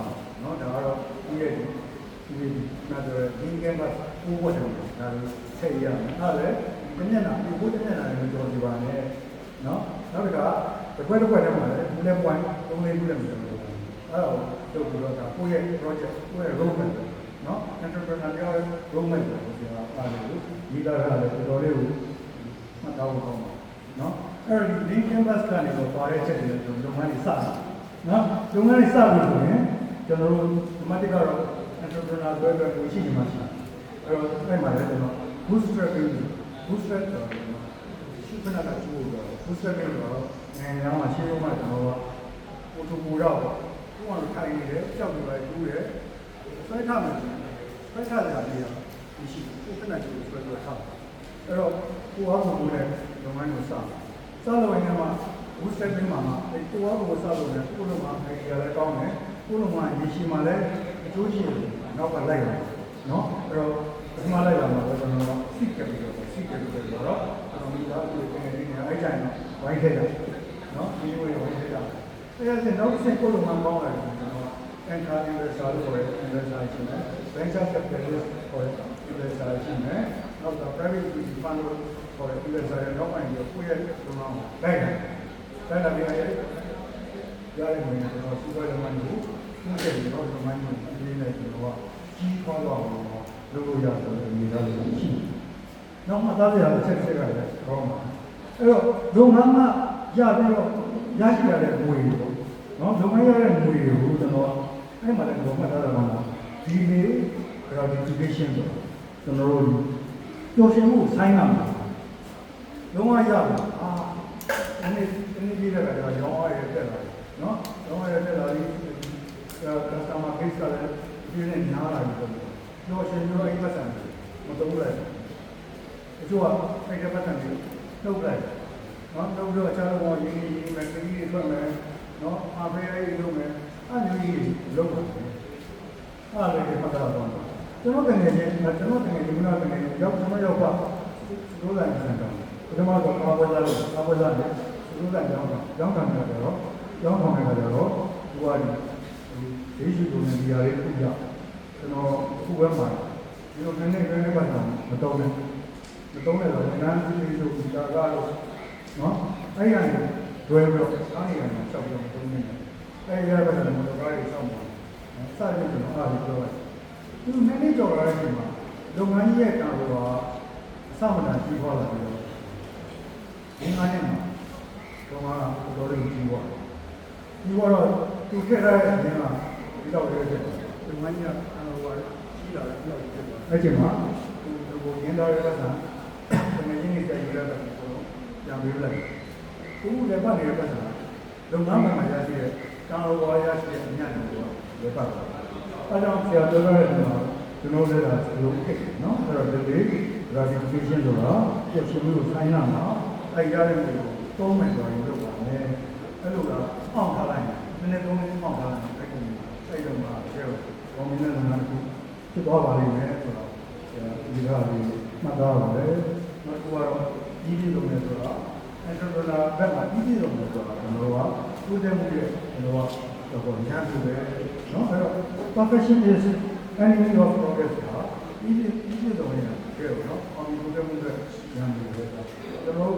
နော်ဒါကတော့ဒီရဲ့ဒီနားတော့ဒီကဲမှာပို့ဖို့တယ်ဒါလည်းထည့်ရမယ်အဲ့လေဒီမျက်နှာဒီဘုတ်မျက်နှာလည်းကြော်ကြပါနဲ့နော်နောက်တစ်ခါတစ်ခွက်ထဲမှာလည်းဘူးလဲ point 3 4ခုလည်းမပြောဘူးအဲ့တော့တို့ပြီးတော့ကိုယ့်ရဲ့ project ကိုယ့်ရဲ့ roadmap နော် entrepreneurial roadmap ကိုပြောတာပါလို့ဒီတော့လည်းတော်တော်လေးကိုမှတ်သားဖို့ကောင်းပါနော်အဲ့ဒီ link canvas ကနေတော့ပါတဲ့ချက်တွေကျွန်တော်လုပ်ငန်းတွေစတာနော်လုပ်ငန်းတွေစပြီဆိုရင်ကျွန်တော်တို့ဒီမှာကတော့ entrepreneur တွေရှိနေမှာရှိအဲ့တော့အဲ့မှာလည်းကျွန်တော် bootstrapping တော့ရှင်းနေတာကျိုးတော့ bootstrapping တော့နိုင်ငံမှာရှင်းလို့မှကျွန်တော်ကပို့တော့ ကိုယ်ကထိုင်နေတယ်ကြောက်နေပါတူးတယ်ဆွဲထားမယ်ဆွဲထားတယ်အရာဒီရှိကိုယ်ကလည်းဆွဲထားအဲ့တော့ကိုယ်ဟာကိုယ်လည်းလုပ်ငန်းကိုစလို့ရင်မှဝစ်စက်ပြီးမှအဲ့ကိုယ်ဟာကိုယ်စလို့လည်းကိုယ်လုံးမှာအိုင်ဒီယာလည်းကောင်းတယ်ကိုယ်လုံးမှာရေရှည်မှာလည်းအကျိုးရှိတယ်နောက်ကလိုက်ရတယ်နော်အဲ့တော့ဒီမှာလိုက်လာမှာတော့ကျွန်တော်စိတ်ကြပြီးတော့မိသားစုတွေနေနေအဲ့တိုင်းတော့ဝိုင်းထက်တာနော်ဒီလိုဝိုင်းထက်တာအဲ့ဒါနောက်ဆက်ကိုလုံးမှာပေါင်းလိုက်တယ်ကျွန်တော် anchor investor လို့ခေါ်တဲ့ investor ရှိတယ် venture capitalist ခေါ်တဲ့ investor ရှိတယ်နောက်တော့ private equity fund လို့ခေါ်တဲ့ investor ရဲ့နောက်ပိုင်းကိုကိုယ့်ရဲ့လုံအောင်လိုက်တယ်လိုက်လာပြီးရတယ်ဝင်ကျွန်တော်စူပါရမန်ကိုသူ့ရဲ့တော့ဒီမိုင်းကိုအရေးနဲ့ကျွန်တော်ကကြီးခေါ်တော့လုပ်လို့ရတယ်မြေသားတွေရှိနောက်မှသားစရာတစ်ချက်ကလည်းကောင်းပါအဲ့တော့လုပ်ငန်းကရပြီးတော့ရရှိရတဲ့ငွေတွေပေါ့နော်လုပ်ငန်းရတဲ့ငွေတွေကိုကျွန်တော်အဲ့မှာလည်းကျွန်တော်မှတ်ထားတာကဒီလေ gratification ဆိုကျွန်တော်တို့ပျော်ရွှင်မှုဆိုင်တာလုံးဝရပါအနေကြီးတဲ့ကရောင်းရတဲ့တက်လာနော်ရောင်းရတဲ့တက်လာပြီးcustomer base ကလည်းဒီနေ့ညားလာပြီပေါ့ပျော်ရွှင်လို့အိမ်ပတ်စံမတုံးလိုက်အကျိုးကအဲ့ဒီပတ်စံကိုနှုတ်လိုက်နော်နှုတ်ပြီးတော့အခြားတော့ရင်းရင်းမဲ့ခရီးတွေထွက်မယ်နော်အဖေအေးလုပ်မယ်အဲ့ဒီလုပ်ပါတယ်အားလည်းမှတ်သားတော့ကျွန်တော်တကယ်ချင်းကျွန်တော်တကယ်ဒီမှာတကယ်ရောက်ကျွန်တော်ရောက်ပါလို့လိုက်ဆန်တော့ပထမတော့အားပွဲလာလို့အားပွဲလာတယ်လို့လိုက်ကြောင်းခံရတော့ကြောင်းခံရတော့ဟိုကဒီရှိကုန်တဲ့နေရာလေးခုကြောက်ကျွန်တော်ခုပဲမှာဒီလိုနည်းနည်းပါတော့မတော့နဲ့တော့နန်းကြီးတို့ဒါကတော့နော်အဲ့ရနေတွဲပြီးတော့အားရနေဆောက်ပြီးတော့နေတယ်အဲ့ရပါတော့မတော်ကားကြီးဆောက်မှာစတယ်ကျွန်တော်အားပြီးပြောတယ်သူနည်းနည်းကြော်လာတဲ့ချိန်မှာလုပ်ငန်းကြီးရဲ့တာဝန်ကအစမတန်ကြီးပွားလာပြီးတော့ဒီငါးနဲ့မှာတော့တော်တော်လေးကြီးပွားဒီကတော့သူခဲ့ရတဲ့အချိန်မှာဒီတော့လည်းဒီငါးကြီးကကြီးလာတယ်ပြောတယ်အဲ့ချိန်မှာသူကိုရင်းသားရတဲ့ဆန်တမင်းကြီးနဲ့ကြိုက်ရတဲ့ကိုပြန်ပြီးလိုက်ခုလည်းပတ်နေတဲ့ပတ်စံလုပ်ငန်းမှာရရှိတဲ့တာဝန်ရရှိတဲ့အညံ့တွေကိုလည်းပတ်တာအဲကြောင့်ဆရာပြောတဲ့နေရာကျွန်တော်လည်းဒါလိုဖြစ်နော်အဲ့တော့ဒီ gratification ဆိုတာပြည့်စုံမှုဆိုင်လာမှာအဲ့ရတဲ့ကိုသုံးမယ်ဆိုရင်လုပ်ပါမယ်အဲ့လိုကအောင့်ထားလိုက်နည်းနည်းသုံးနေအောင့်ထားလိုက်အဲ့တော့မှကျတော့ကောင်းတဲ့လုပ်ငန်းတစ်ခုဖြစ်သွားပါလိမ့်မယ်ဆိုတော့ဒီကားလေးမှတ်သားပါလေနောက်တစ်ခုကတော့ကြီးကြီးလုပ်နေဆိုတော့ entrepreneur ဘက်မှာကြီးကြီးလုပ်နေဆိုတော့ကျွန်တော်ကဥဒဲမှုရဲ့ကျွန်တော်ကတော့ညာသူပဲเนาะအဲ့တော့ perfection is enemy of progress ကကြီးကြီးလုပ်နေတာကဲတော့เนาะအောင်ဥဒဲမှုရဲ့ညာသူပဲကျွန်တော်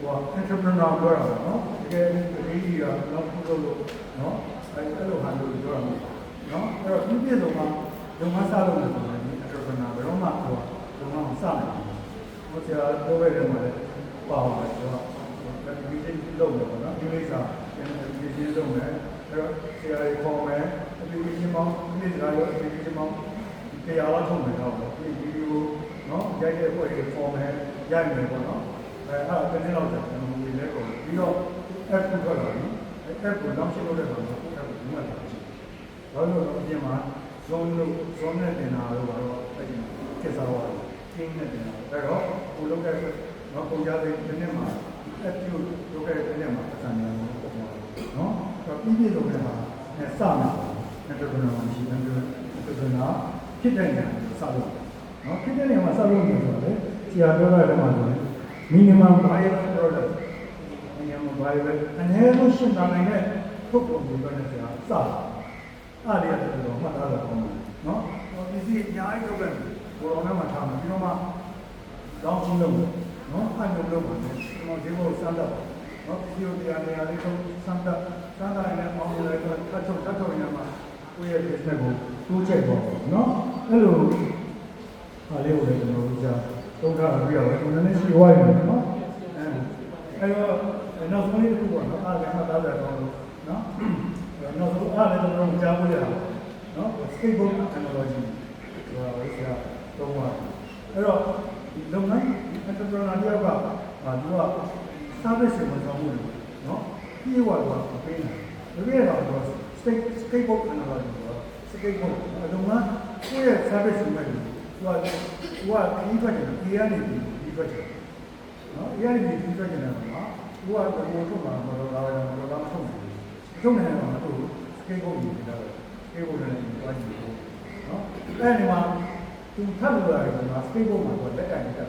ဟို entrepreneur ပြောတာပေါ့เนาะတကယ်ဒီကြီးကတော့လုပ်လို့เนาะအဲ့လိုဟာလို့ပြောတာเนาะအဲ့တော့ဒီပြည့်စုံမှာလုပ်ငန်းစလုပ်နေတယ် entrepreneur ဘယ်တော့မှဟိုလုပ်ငန်းစမယ်ဟိုဆရာပြောခဲ့တယ်မှာလည်းပါပါတယ်ဆိုတော့ဒီကိစ္စလုပ်တယ်ပေါ့နော်ဒီကိစ္စဒီကိစ္စလုပ်မယ်အဲ့တော့ဆရာကြီးခေါ်မယ်ဒီကိစ္စမောင်းဒီစကားရောဒီကိစ္စမောင်းတရားလာထုံးမယ်တော့ဒီဗီဒီယိုနော်ရိုက်တဲ့ပွဲတွေခေါ်မယ်ရိုက်မယ်ပေါ့နော်အဲ့ဒါတနေ့တော့ကျွန်တော်ဒီလဲကိုပြီးတော့ app ကိုထွက်လာပြီ app ကို launch လုပ်တဲ့အခါမှာ app ကိုဒီမှာလာကြည့်ဘာလို့လဲအပြင်မှာ zone နဲ့တင်တာတော့အဲ့ဒီဖြစ်စားသွားတယ်ကင်းနဲ့တင်တာအဲ့တော့ကိုလုပ်တဲ့နော်ပုံကြတဲ့ဒီနေ့မှာ app ကိုလုပ်တဲ့ဒီနေ့မှာအဆန်နေအောင်ပေါ့နော်တော့ပြီးလုပ်တဲ့ဟာနဲ့စမှာ entrepreneur ရှိတယ် entrepreneur ဖြစ်တဲ့နေရာစလို့နော်ဖြစ်တဲ့နေရာမှာစလို့နေဆိုတော့လေဆရာပြောတဲ့မှာဆိုရင် minimum viable product minimum viable အနည်းဆုံးရှင်းတာနိုင်တဲ့ထုတ်ကုန်တွေပဲဆရာစအားရတဲ့တော့မှတ်သားတော့နော်ဒီစီအများကြီးလုပ်တယ်ဘောလုံးထဲမှာထားမှာပြီးတော့မှလောင်းချင်းလုပ်တယ်နော်အဲ့လိုလုပ်ပါတယ်ကျွန်တော်ဒီလိုစမ်းတော့နော်ဒီလိုတရားနေရာလေးကိုစမ်းတော့လည်းပေါင်းလိုက်တော့ထပ်ထုတ်ရမှာကိုယ့်ရဲ့ business ကိုတိုးချက်တော့နော်အဲ့လိုဟာလေးကိုလည်းကျွန်တော်တို့ကြာတုံးထားပြီးတော့ဒီနည်းနည်းရှိသွားပြီနော်အဲ့တော့နောက်ဆုံးလေးတစ်ခုပေါ့နော်အားလည်းမှတ်သားကြတော့နော်နောက်ဆုံးအားလည်းကျွန်တော်ကြားဖို့ရအောင်နော် skateboard technology ဆိုတာကိုဆရာသုံးပါအဲ့တော့ဒီလုပ်ငန်း entrepreneur တယောက်ကသူက service ကိုဆောင်မှုနော်ပြေဝါတော့ပေးတယ်ဒါပြည့်တော့ skateboard ခဏလာတယ် skateboard အလုံးမကိုယ့်ရဲ့ service လုပ်မယ်သူကခီးထွက်တယ်ခီးရနေပြီခီးထွက်တယ်နော်ရနေပြီခီးထွက်တယ်မှာသူကဘယ်လိုထုတ်မှာမလို့လာတယ်မလို့လာမထုတ်ဘူးထုတ်နေတယ်မှာသူ skateboard ကိုပြတာ skateboard နဲ့တွားကြည့်လို့နော်အဲ့ဒီမှာသူထပ်လို့ရတယ်မှာ skateboard မှာတော့လက်ကင်တက်တယ်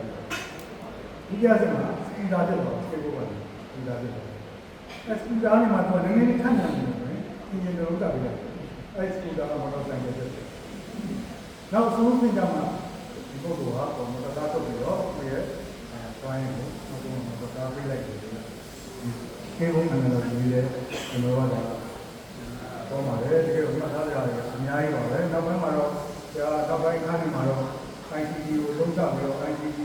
ဒီကြစမှာစကီတာတက်တော့ skateboard ပါစကီတာတက်တော့အဲ့စကီတာနဲ့မှာတော့နည်းနည်းထပ်နေတယ်အင်ဂျင်တော့တာပဲအဲ့စကီတာကမတော့ဆိုင်တယ်နောက်ဆုံးသင်ကြမှာဒီဘုရားကမတော်တာထုတ်ပြီးတော့ဒီရဲ့တိုင်းကိုမတော်တာပေးလိုက်တယ်ဒီဘုရားကတော့ဒီလေကျွန်တော်ကတော့ပါတယ်တကယ်လို့မှတ်ထားကြရတယ်အများကြီးပါပဲနောက်ပိုင်းမှာတော့နောက်ပိုင်းခါးနေမှာတော့ ICT ကိုလုံးချပြီးတော့ ICT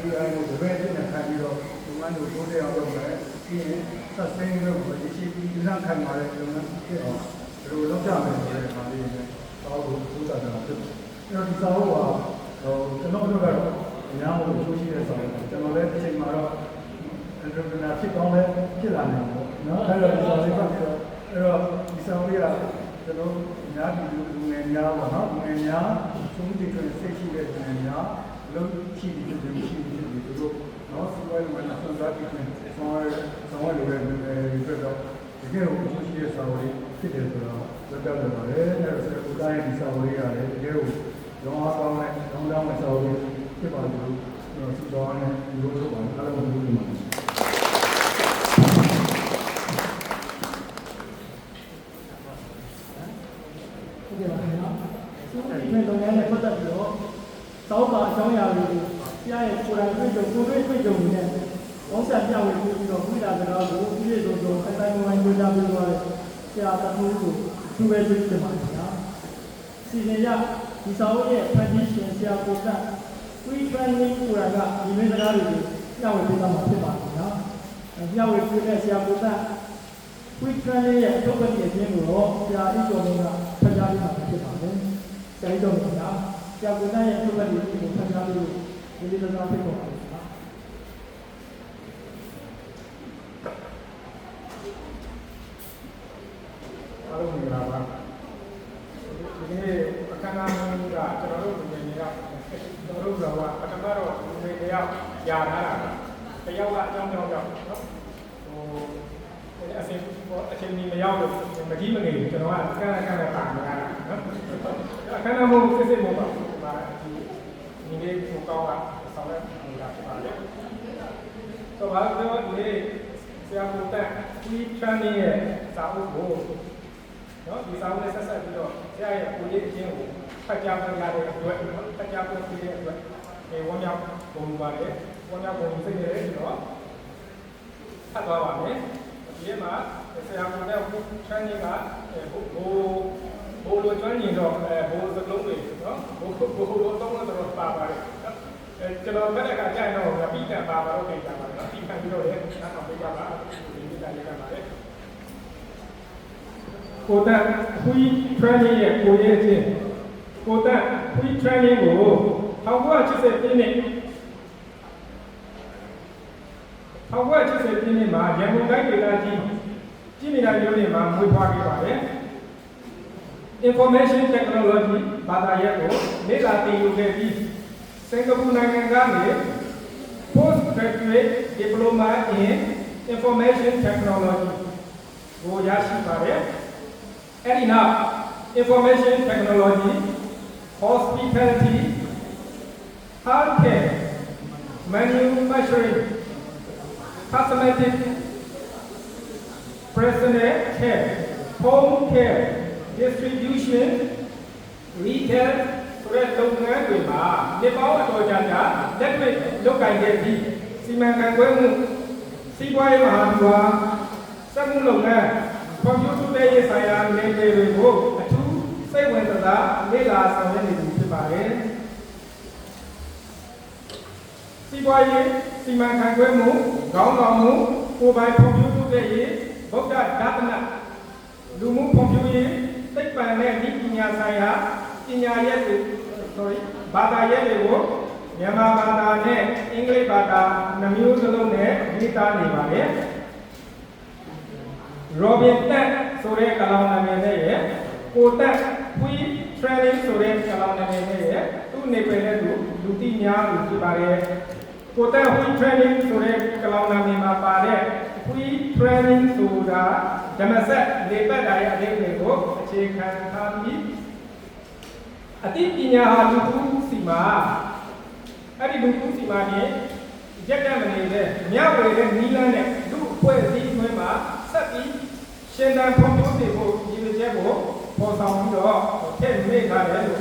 AI ကိုဒီဘက်နဲ့ခံပြီးတော့ဒီမှန်ကိုတိုးတက်အောင်လုပ်မယ်ပြီးရင် sustain လုပ်ပြီးဒီရှိပြီးလမ်းခံပါတဲ့လုပ်ငန်းဖြစ်အောင်ဒီလိုလုပ်ကြမယ်ဆိုတဲ့အားလေးနဲ့တော့ဘုရားတာဖြစ်တယ်အဲ့တော့ဒီစာအုပ်ကကျွန်တော်တို့ကတော့အများကြီးချိုးရှိတဲ့စာအုပ်ကျွန်တော်လည်းတစ်ချိန်မှာတော့ entrepreneur ဖြစ်ကောင်းလဲဖြစ်လာနိုင်တယ်နော်အဲ့တော့ဒီစာလေးဖတ်ပြီးတော့အဲ့တော့ဒီစာအုပ်ကကျွန်တော်အများကြီးလူငယ်များပါနော်လူငယ်များသုံးတည်တဲ့စိတ်ရှိတဲ့လူငယ်များလုံးရှိပြီးတဲ့ရှိပြီးတဲ့သူတို့နော်စပွဲမှာဆက်စားပြီးတဲ့ဆောင်းရလိုတဲ့လူငယ်တွေတော့တကယ်ကိုရှိတဲ့စာအုပ်လေးဖြစ်တယ်ဆိုတော့သက်သက်လာပါတယ်အဲ့တော့ကိုတိုင်းဒီစာအုပ်လေးရတယ်တကယ်ကိုရောင်းအားကောင်းတဲ့ရောင်းတောင်းတဲ့စာအုပ်လေးဖြစ်ပါလို့သူတော်နဲ့ဒီလိုလုပ်ပါအားလုံးကိုပြောပါဒီလုပ်ငန်းနဲ့ပတ်သက်ပြီးတော့သောက်ပါအကြောင်းအရာတွေကိုပြရဲ့ကိုယ်တိုင်တွေ့ကြုံနေတဲ့ဝန်ဆက်ပြဝေပြီးတော့ဝိဒါစကားကိုပြည့်စုံအတိုင်းဝိုင်းကြိုးစားပြီးတော့ဆရာတမှုကိုသူပဲတွေ့ချင်ပါဗျာစီစဉ်ရဒီစာအုပ်ရဲ့ဖန်တီးရှင်ဆရာကိုက free training ကိုရာကဒီမင်းစကားတွေကိုပြဝေပေးသွားမှာဖြစ်ပါတယ်နော်ပြဝေပေးတဲ့ဆရာကိုက free training ရဲ့အထုပ်ပတ်ရဲ့အချင်းကိုတော့ဆရာအီကျော်မင်းကဖတ်ကြားပေးမှာဖြစ်ပါတယ်ဆရာတော်ကဆရာကိုနိုင်ရဲ့ပြုတ်ပတ်တွေကိုဖန်ကြားလို့ဒီလိုသာဖြစ်ပေါ်ပါတယ်နော်အားလုံးမင်္ဂလာပါဒီနေ့အခမ်းအနားကကျွန်တော်တို့လူငယ်တွေကကျွန်တော်တို့ကပထမတော့လူငယ်တွေရောက်ယာထားတာတယောက်ကအကြောင်းကြောင့်နော်အစင်အချိန်ကြီးမရောက်လို့မကြီးမငယ်ကျွန်တော်ကကန့်တာနေရတာနော်အခမ်းအနားမို့စစ်စစ်မို့ပါဒီနေ့ကိုကောင်းတာဆောင်ရွက်နေတာဖြစ်ပါတယ်ဆိုတော့ဒီဆရာကတက်ဒီ training ရဲ့စာအုပ်ကိုနော်ဒီစာအုပ်နဲ့ဆက်ပြီးတော့ဆရာရဲ့ကိုယ်ရေးအချင်းကိုဖတ်ကြားပေးရတဲ့အတွက်ဖတ်ကြားပေးတဲ့အတွက်ဝမ်းမြောက်ပုံပါတယ်ဝမ်းမြောက်ပုံစိတ်ရတယ်ဆိုတော့ဖတ်သွားပါမယ်ဒီမှာဆရာကတက် training ကဘိုးလိုကျွမ်းကျင်တော့ဘိုးစလုံးတွေနော်ဘိုးလိုတော့တော့ပါပါတယ်ကျွန်တော်ဘက်ကကြာရင်တော့ပြီးတန်ပါတော့ပြင်ကြပါမယ်နော်ပြီးခံပြီးတော့လည်းနောက်တော့ပြပါပါဒီနေ့တိုင်ရပါမယ်ကိုတက် free training ရဲ့ကိုရဲ့ချင်းကိုတက် free training ကို1980ပြည့်နှစ်မှာရန်ကုန်တိုင်းဒေသကြီးပြည်နယ်မျိုးတွေမှာမွေးဖွားခဲ့ပါတယ် information technology ဘာသာရပ်ကိုလေ့လာသင်ယူခဲ့ပြီးစင်ကာပူနိုင်ငံကနေ postgraduate diploma in information technology ကိုရရှိပါတယ်အဲ့ဒီနောက် information technology hospitality healthcare manufacturing cosmetic personal care home care distribution retail ဆိုတဲ့လုပ်ငန်းတွေမှာဒီပေါင်းအတော်ကြာကြာလက်တွေ့လုပ်ကိုင်ခဲ့ပြီးစီမံခန့်ခွဲမှုစီးပွားရေးမဟာဗျူဟာစက်မှုလုပ်ငန်းကွန်ပျူတာရေးဆိုင်ရာနယ်ပယ်တွေကိုအထူးစိတ်ဝင်စားလေ့လာဆောင်ရွက်နေသူဖြစ်ပါတယ်စီးပွားရေးစီမံခန့်ခွဲမှုခေါင်းဆောင်မှုကိုယ်ပိုင်ကွန်ပျူတာရေးဗုဒ္ဓဒါသနာလူမှုကွန်ပျူတာရေးသိပ္ပံနဲ့ဤပညာဆိုင်ရာပညာရပ်တွေဘာသာရပ်တွေကိုမြန်မာဘာသာနဲ့အင်္ဂလိပ်ဘာသာနှမျိုးစလုံးနဲ့ရေးသားနေပါတယ် Robin Tan ဆိုတဲ့ကလောင်နာမည်နဲ့ရဲ့ကိုတက်ဖွီး training ဆိုတဲ့ကလောင်နာမည်နဲ့ရဲ့သူ့နေပယ်တဲ့လူတိများလူဖြစ်ပါတယ်ကိုတက်ဖွီး training ဆိုတဲ့ကလောင်နာမည်မှာပါတဲ့ဖွီး training ဆိုတာဓမ္မစက်နေပတ်တာရဲ့အဓိပ္ပာယ်ကိုအခြေခံထားပြီးအတိပညာဟာလူသူစီမှာအဲ့ဒီလူသူစီမှာเนี่ยရက်တက်မနေတဲ့မြောက်ဝေတဲ့နီးလန်းနဲ့လူအဖွဲ့အစည်းတွေမှာဆက်ပြီးရှင်သန်ဖွံ့ဖြိုးနေဖို့ဒီလိုချက်ကိုပေါ်ဆောင်ပြီးတော့ထည့်မိထားတယ်လို့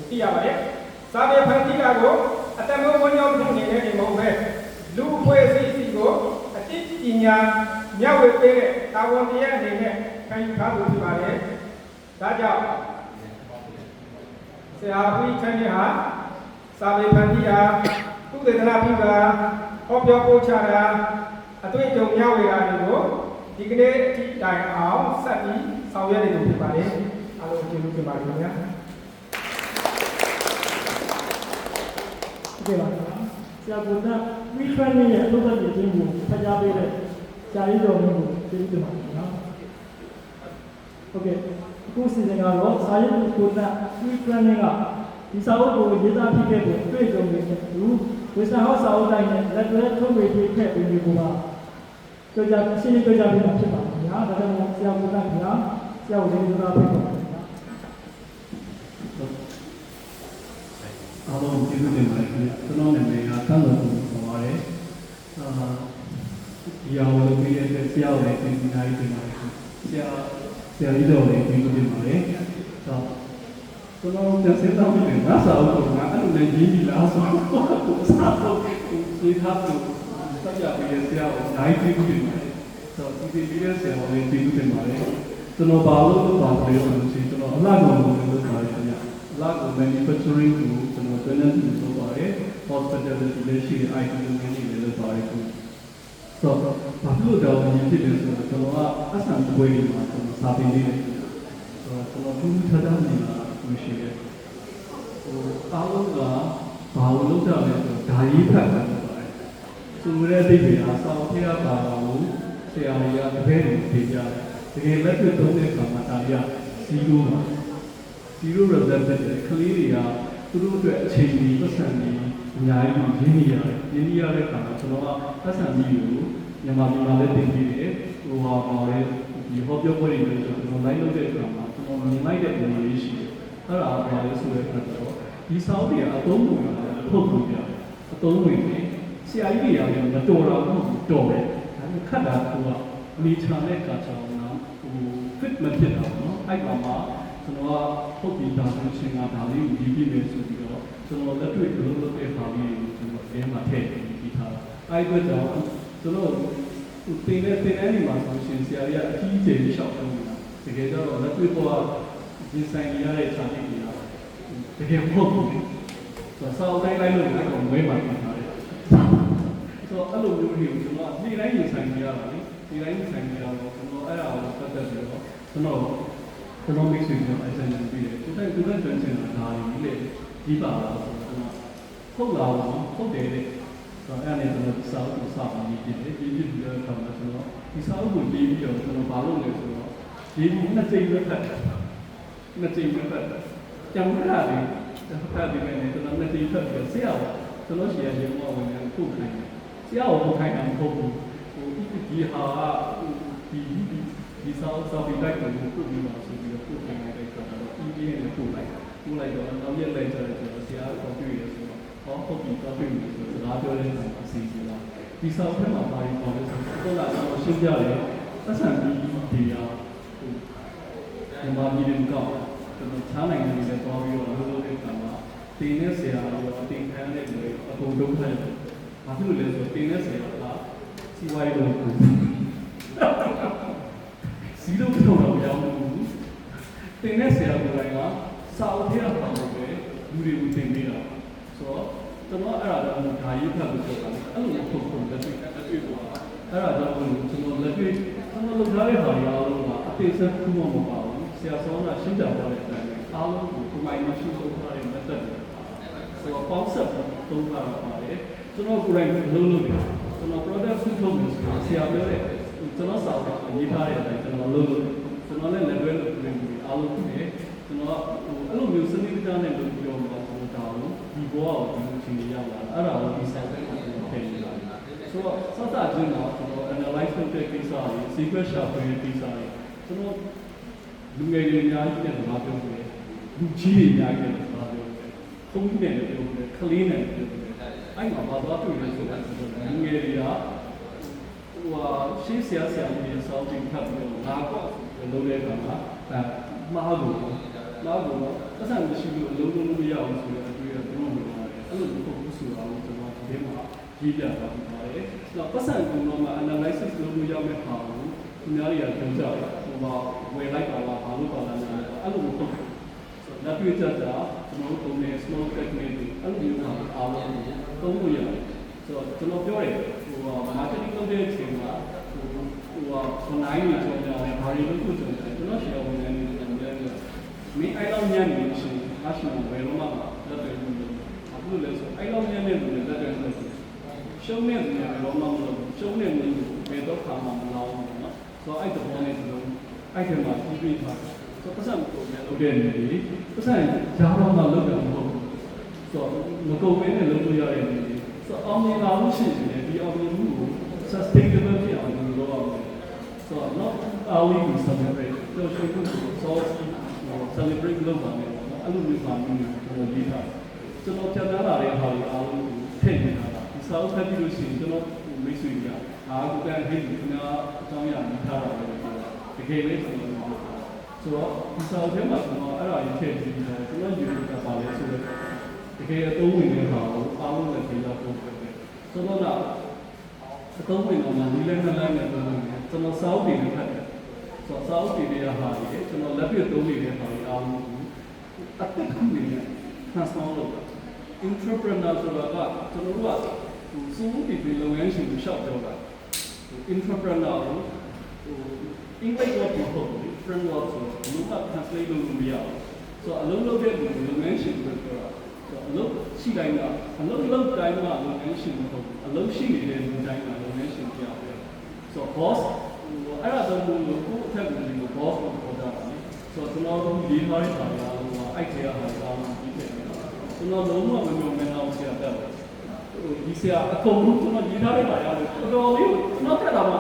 သိရပါတယ်။စာပေဖန်တီးတာကိုအတမဝန်းကြောင်းထုတ်နေတဲ့ဒီမဟုတ်ပဲလူအဖွဲ့အစည်းစီကိုအတိပညာမြောက်ဝေပေးတဲ့တာဝန်တရားအနေနဲ့ခံယူထားလို့ဖြစ်ပါတယ်။ဒါကြောင့်ဆရာဝိချမ်းဟာစာပေဖန်တီးတာသူတေသနာပြုတာဟောပြောပို့ချတာအတွေ့အကြုံများဝေတာတွေကိုဒီကနေ့အထိတိုင်အောင်ဆက်ပြီးဆောင်ရွက်နေလို့ဖြစ်ပါတယ်အားလုံးကျေးဇူးတင်ပါတယ်ခင်ဗျာโอเคပါဆရာကိုသား free training ရဲ့အလုပ်သက်ခြင်းကိုဖတ်ကြားပေးတဲ့ဆရာကြီးတော်မျိုးကိုကျေးဇူးတင်ပါတယ်နော်โอเคအခုစီစဉ်ကတော့စာရေးကိုသား free training ကဒီစာအုပ်ကိုရေးသားဖြစ်ခဲ့တဲ့တွေ့ကြုံတွေနဲ့လူဝေစာဟောစာအုပ်တိုင်းနဲ့လက်တွဲထုတ်ဝေထည့်ပေးပြီးကိုပါကြောကြရှင်းရှင်းကြောကြပြမှာဖြစ်ပါတယ်ခင်ဗျာဒါကြောင့်ဆရာကိုသားခင်ဗျာဆရာကိုကျေးဇူးတင်ပါတယ်ခင်ဗျာအားလုံးကျေးဇူးတင်ပါတယ်ခင်ဗျာကျွန်တော်နာမည်ကတန်းတော်ကိုခေါ်ပါတယ်ဒီအောင်လုပ်ပြီးတဲ့ဆရာကိုလည်းတင်ပြထားပြီးတင်ပါတယ်ဆရာကြီးတော်လည်းကျေးဇူးတင်ပါတယ်ကျွန်တော်တက်စတော့ပြန်ငါစာအုပ်ကအဲ့လိုလည်းရေးပြီးလားဆိုတော့စာအုပ်ကိုထားလို့ဆက်ရပြီးဆရာကိုနိုင်ကျေးဇူးတင်ပါတယ်ဒီပြီးတဲ့ဆရာကိုလည်းကျေးဇူးတင်ပါတယ်ကျွန်တော်ဘာလို့လုပ်ပါလဲဆိုတော့ကျွန်တော်အလားတူလုပ်ပါတယ်ခင်ဗျာအလားတူ manufacturing ကိုကျွန်တော် finance ကိုလုပ်ပါတယ် hospitality လည်းရှိတယ် IT လုပ်ငန်းတွေလည်းလုပ်ပါတယ်ဆိုတော့ဘာလို့တော့ဒီဖြစ်လဲဆိုတော့ကျွန်တော်ကအဆန်ပွဲတွေမှာကျွန်တော်စာပေလေးတွေဆိုတော့ကျွန်တော်သူထထနေတာမရှိတယ်အားလုံးကဘာလို့လုပ်ကြလဲဆိုတော့ဓာရီဖတ်တာဖြစ်ပါတယ်သူရဲ့အသိဉာဏ်အားစောင့်ထည့်ပါတော့ဆရာကြီးကတပည့်တွေပေးကြတယ်တကယ်လက်တွေ့သုံးတဲ့အခါမှာဒါရီက0ပါ0 result တဲ့ကလေးတွေကသူတို့အတွက်အချိန်ကြီးပတ်စံကြီးအများကြီးရင်းနေရတယ်ရင်းနေရတဲ့အခါမှာကျွန်တော်ကပတ်စံကြီးကိုမြန်မာပြည်မှာလည်းတင်ပြီးတယ်ဟိုဟာလည်းဒီဟောပြောပွဲတွေလည်းကျွန်တော် live လုပ်တဲ့အခါမှာကျွန်တော်မြင်လိုက်တဲ့ပုံလေးရှိတယ်အဲ့ဒါဘာလဲဆိုတဲ့အခါကျတော့ဒီစောင်းတွေကအသုံးဝင်တာထုတ်လို့ရတယ်အသုံးဝင်တယ်ဆရာကြီးတွေကလည်းမတော်တာမဟုတ်ဘူးတော်တယ်ဒါပေမဲ့ခက်တာကအမီချာနဲ့ကာချာအောင်နော်ဟို fit မဖြစ်တာပေါ့နော်အဲ့ကောင်မှာကျွန်တော်ကထုတ်ပြီးတာဆိုရှင်ကဒါလေးကိုဒီပြည့်မယ်ဆိုပြီးတော့ကျွန်တော်လက်တွေ့လုပ်တဲ့အခါလေးကိုကျွန်တော်အဲမှာထည့်ပြီးထားတာအဲ့အတွက်ကြောင့်ကျွန်တော်တင်တဲ့နေမှာဆိုရှင်ဆရာကြီးကအကြီးကျယ်ရှောက်လို့တကယ်တော့လက်တွေ့တော့ဒီဆိုင်ရတဲ့ခြာတိတွေတကယ်မဟုတ်ဘူးဆိုတော့စောက်တိုင်းလိုက်လို့လည်းတော့မွေးမှာဖြစ်ပါတယ်ဆိုတော့အဲ့လိုမျိုးတွေကိုကျွန်တော်ဒီတိုင်းရင်ဆိုင်ရတာလေဒီတိုင်းရင်ဆိုင်ရတော့ကျွန်တော်အဲ့ဒါကိုပတ်သက်ပြီးတော့ကျွန်တော်မိတ်ဆွေတို့အစမ်းပြီးတယ်သူတိုင်းကျွမ်းကျင်တာဒါတွေလေဒီပါတော့ဆိုတော့ဟုတ်လားဟုတ်တယ်လေဆိုတော့အဲ့ဒါနဲ့ကျွန်တော်စာအုပ်ကိုစပါပြီးပြတယ်ပြီးပြီးတော့ကျွန်တော်ဒီစာအုပ်ကိုပြီးပြီးတော့ကျွန်တော်ဘာလုပ်လဲဆိုတော့ဒီနှစ်ကြိမ်ပဲဖတ်တယ်နှစ်ကြိမ်ပဲဖတ်တယ်ကျန်တာလေဖတ်ပြီးမယ်ကျွန်တော်နှစ်ကြိမ်ဖတ်ပြီးဆရာကကျွန်တော်ရှိရရင်တော့ဝင်ပုတ်ခိုင်းတယ်ဆရာကိုပုတ်ခိုင်းတာမဟုတ်ဘူးဟိုဒီဟာဒီစာပြီးတိုက်ကိုပုတ်ပြီးတော့ဆိုပြီးတော့ပုတ်ခိုင်းလိုက်တော့ဒီပြင်းနဲ့ပုတ်လိုက်တော့နောက်ရက်လိုက်ကြတယ်ဆိုတော့ဆရာကတွေ့ရဆိုတော့ဟောပုတ်ပြီးတော့တွေ့ပြီဆိုတော့စကားပြောတဲ့အခါမှာအစီအစဉ်လားဒီစာအုပ်ထဲမှာပါရင်ပေါ့လေဆိုတော့တော့ရှင်းပြတယ်အဆန်ပြီးဒီဟာမြန်မာပြည်ကကျွန်တော်ချားနိုင်ငံတွေလည်းသွားပြီးတော့လုပ်တဲ့အခါမှာတင်တဲ့ဆရာရောတင်ခန်းတဲ့လူတွေအကုန်လုံးထိုင်တယ်။ဘာဖြစ်လို့လဲဆိုတော့တင်တဲ့ဆရာကစီဝိုင်းလို့စီလုံးတော့ရောက်ဘူး။တင်တဲ့ဆရာကလည်းစာအုပ်ထဲမှာပဲလူတွေကိုတင်ပေးတာ။ဆိုတော့ကျွန်တော်အဲ့ဒါတော့ဓာရီဖတ်လို့ပြောတာ။အဲ့လိုပုံပုံလက်တွေ့ပေါ့။အဲ့ဒါတော့ကျွန်တော်လက်တွေ့ကျွန်တော်လုပ်ထားတဲ့ဟာတွေအားလုံးကအသေးစိတ်ခုမှမပါဘူး။ဆရာဆောင်းကရှင်းပြသွားတဲ့အတိုင်းအားလုံးကိုဒီမိုင်းမရှိဆုံးထားတဲ့ method တွေဆိုတော့ concept သုံးတာပါတယ်ကျွန်တော်ကိုယ်တိုင်လုံးလုံးတယ်ကျွန်တော် product ထုတ်လို့ဆရာပြောတဲ့ဟို ကျွန်တော်စာအုပ်ရေးထားတဲ့အတိုင်းကျွန်တော်လုပ်လို့ကျွန်တော်လည်း level လုပ်ပြီးအားလုံးဖြစ်တယ်ကျွန်တော်အဲ့လိုမျိုးစနစ်တကျနဲ့လုပ်ပြီးတော့ကျွန်တော်ဒါလို့ဒီဘောကိုဒီလိုချင်းရောက်လာအဲ့ဒါကိုဒီစာအုပ်ကိုထည့်နေတာဆိုတော့စသချင်းတော့ကျွန်တော် analyze လုပ်တဲ့ကိစ္စတွေ secret share တွေကိစ္စတွေကျွန်တော်လူငယ်တွေအများကြီးနဲ့ဘာပြောလဲလူကြီးတွေအများကြီးနဲ့ဘာပြောလဲခုံးနဲ့ပြောလဲကလေးနဲ့ပြောလဲအဲ့မှာဘာသွားတွေ့လဲဆိုတော့လူငယ်တွေကရှေးဆရာတွေစောင့်ကြည့်ခတ်ပြီးတော့ငါကောက်လုံးတဲ့ကမှာမှားလို့အဆန်မရှိလို့အလုံးလုံးမရအောင်ဆိုတော့တွေ့ရတော့ဘယ်လိုလဲအဲ့လိုပုဂ္ဂိုလ်ဆိုတာကိုကျွန်တော်ဒီမှာရေးပြတာဖြစ်ပါတယ်။နောက်ပတ်စံကတော့မှ analysis လုပ်လို့ရမယ့်ဟာကိုသူများတွေကပြောကြတယ်။ဟိုမှာဝယ်လိုက်ပါလားဘာလို့ပါလားအဲ့လိုမဟုတ်ဘူး။ဆိုတော့လက်တွေ့ကျတာကျွန်တော်တို့ပုံနဲ့ small technique တွေအဲ့လိုမျိုးမှာအားလုံးသုံးလို့ရတယ်။ဆိုတော့ကျွန်တော်ပြောတယ်marketing လုပ်တဲ့အချိန်မှာonline တွေကြောင်းကြတယ်ဘာတွေလုပ်ဖို့ကြောင်းတယ်ကျွန်တော်ရှေ့ဝင်နေတယ်မင်းအဲ့လောက်ညံ့နေရှင်အရှိမဘယ်လိုမှလက်တွေ့ဘူးအခုလည်းဆိုအဲ့လောက်ညံ့နေတယ်လက်တွေ့လို့ရှုံးနေတယ်ဘယ်လိုမှမလုပ်ရှုံးနေတယ်ဘယ်တော့မှမလုပ်ဘူးနော်ဆိုတော့အဲ့တဘောနဲ့ဒီလိုအဲ့ဒီမှာပြီးပြီးသွားဆိုတော့ပတ်စံကိုလည်းလုပ်တဲ့နေပြီပတ်စံကြားတော့မှလုပ်တယ်မဟုတ်ဘူးဆိုတော့မကုန်ဘဲနဲ့လုပ်လို့ရတဲ့နေပြီဆိုတော့အောင်မြင်လာလို့ရှိရင်ဒီအောင်မြင်မှုကို sustainable ဖြစ်အောင်လုပ်ရအောင်so not only we celebrate so should we so celebrate လုပ်ပါမယ်အဲ့လိုမျိုးပါမျိုးကိုရေးထားကျွန်တော်ပြန်လာတဲ့ဟာတွေအားလုံးထည့်နေတာဒီစာအုပ်ဖတ်ပြီးလို့ရှိရင်ကျွန်တော်မိတ်ဆွေတွေကအားကိုကန်ဟိတ်ခင်ဗျာအကြောင်းအရာမိထားတာပဲတကယ်လေးကျွန်တော်ဆိုတော့ဒီစာအုပ်ထဲမှာကျွန်တော်အဲ့ဒါကြီးထည့်ပြီးတော့ကျွန်တော်ယူနေတာပါလေဆိုတော့တကယ်အသုံးဝင်တဲ့ဟာကိုအားလုံးလည်းသိတော့ပုံပဲဆိုတော့အသုံးဝင်တော့မှဒီလက်နဲ့လက်နဲ့သုံးနေကျွန်တော်စာအုပ်တွေနဲ့ဖတ်တယ်ဆိုတော့စာအုပ်တွေရဲ့ဟာတွေကျွန်တော်လက်ပြသုံးနေတဲ့ဟာတွေအားလုံးကိုအသက်ခုနေနဲ့ transform လုပ်တာ entrepreneur ဆိုတာကကျွန်တော်တို့ကစူးပြီးလုပ်ငန်းရှင်ကိုရှောက်ပြောတာ entrepreneur ကိုအင်္ဂလိပ်လိုပြောဖို့ framework ဆိုတော့လူက translate လုပ်လို့မရဘူးဆိုတော့အလုံးလုံးတဲ့လုပ်ငန်းရှင်ကိုပြောတာအလုပ်ရှိတိုင်းကအလုပ်လုပ်တိုင်းမှာလုပ်ငန်းရှင်မဟုတ်ဘူးအလုပ်ရှိနေတဲ့လူတိုင်းကလုပ်ငန်းရှင်ပြောတယ်ဆိုတော့ boss အဲ့ဒါတော့ကိုယ့်အထက်ကို boss ကိုခေါ်တာလေဆိုတော့ကျွန်တော်တို့ရေးထားတဲ့ဟာတွေကအဲ့ဒီဟာအားလုံးပြီးခဲ့တယ်ကျွန်တော်လုံးဝမမျိုးမနာဆရာတက်တယ်ဒီဆရာအကုန်လုံးကျွန်တော်ရေးထားတဲ့ဟာရတယ်တော်တော်လေးနောက်ထပ်တော့မှ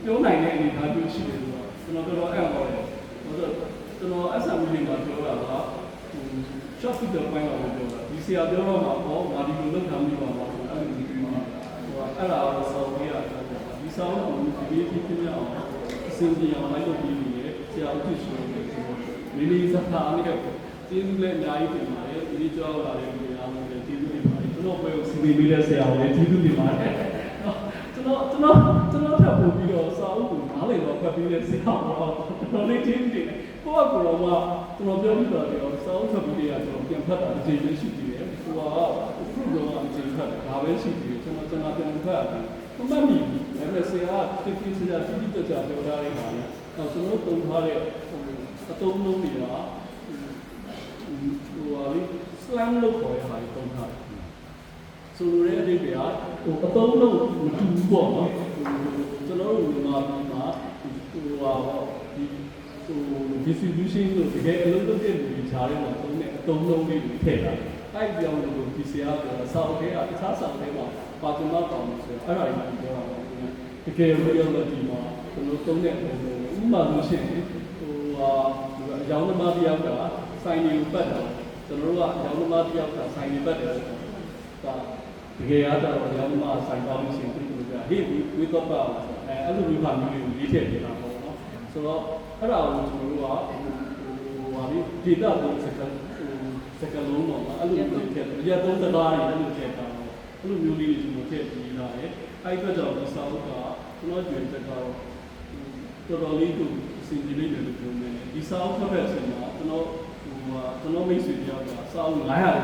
ပြောနိုင်တဲ့အနေအထားမျိုးရှိတယ်ဆိုတော့ကျွန်တော်တော်တော်အဲ့တော့တယ်ဆိုတော့ကျွန်တော် SME တွေမှာပြောတာကshort to the point လို့ပြောတာဒီဆရာပြောတော့မှာပေါ့ငါဒီလိုလုပ်ထားမိပါပါအဲ့လိုမျိုးပြောတာအဲ့ဒါကိုစောင့်ပြရတယ်ဒီစောင့်ကိုဒီပြီးပြအောင်အစဉ်ပြေအောင်လိုက်လုပ်ပြီးနေတယ်ဆရာအဖြစ်ရှိနေတယ်မိမိစကားနဲ့ကျေးဇူးလည်းအများကြီးတင်ပါတယ်ဒီကြောက်လာတဲ့လူတွေအားလုံးလည်းကျေးဇူးတင်ပါတယ်ကျွန်တော်ဘယ်ကိုစီမီပြီးလဲဆရာကိုလည်းကျေးဇူးတင်ပါတယ်ကျွန်တော်ထပ်ပို့ပြီးတော့စာအုပ်ကိုနားလည်တော့ဖတ်ပြီးလဲဆရာကိုတော့လေးကျေးဇူးတင်တယ်ကိုယ့်အကူတော့မှကျွန်တော်ပြောပြီးတော့စာအုပ်ဖတ်ပြီးတော့ကျွန်တော်ပြန်ဖတ်တာအချိန်လေးရှိသေးတယ်ဟိုအခုတော့အချိန်ဖတ်တယ်ဒါပဲရှိသေးတယ်ကျွန်တော်ပြန်ဖတ်ရတယ်မှတ်မိပြီဒါပေမဲ့ဆရာကတိတိကျကျတိတိကျကျပြောထားတဲ့ဟာလေတော့ကျွန်တော်တုံထားတဲ့အတုံးလုံးတွေကဟိုဟာလေ slam လို့ခေါ်ရတာတုံးထားတယ်ဆိုလိုတဲ့အဓိပ္ပာယ်ကအတုံးလုံးမတူဘူးပေါ့နော်ကျွန်တော်တို့မြန်မာပြည်မှာdistribution လို့တကယ်အလုံးလုံးတဲ့လူတွေခြားထဲမှာသုံးတဲ့အတုံးလုံးလေးတွေထည့်တာအဲ့ဒီပြောင်းလို့ဒီဆရာကစာအုပ်ထဲကတခြားစာအုပ်ထဲမှာပါကျွန်တော်တောင်းလို့ဆိုတော့အဲ့ဒါကြီးပြောတာပါတကယ် reality မှာကျွန်တော်သုံးတဲ့အတုံးလုံးဥပမာလို့ရှိရင်အယောင်သမားတယောက်ကဆိုင်တွေကိုပတ်တာကျွန်တော်တို့ကအယောင်သမားတယောက်ကဆိုင်တွေပတ်တယ်ဒါတကယ်အားတော့အယောင်သမားဆိုင်ပေါင်းလို့ရှိရင်သူတို့ကဟေ့ဝေတော့ပါအဲ့လိုမျိုးဟာမျိုးတွေကိုရေးထည့်နေတာပေါ့နော်ဆိုတော့အဲ့ဒါကိုကျွန်တော်တို့ကဒေတာကိုစကလုံးတော့အဲ့လိုမျိုးထည့်တယ်ရသုံးသလားတွေအဲ့လိုထည့်တာအဲ့လိုမျိုးလေးတွေကျွန်တော်ထည့်ပြီးလာတယ်အဲ့အတွက်ကြောင့်ဒီစာအုပ်ကကျွန်တော်ကြွေတက်တော့တော်တော်လေးကိုအစီအစဉ်လေးတွေလုပ်နေတယ်ဒီစာအုပ်ဖတ်တဲ့အချိန်မှာကျွန်တော်မိတ်ဆွေတယောက်ကစာအုပ်900လောက်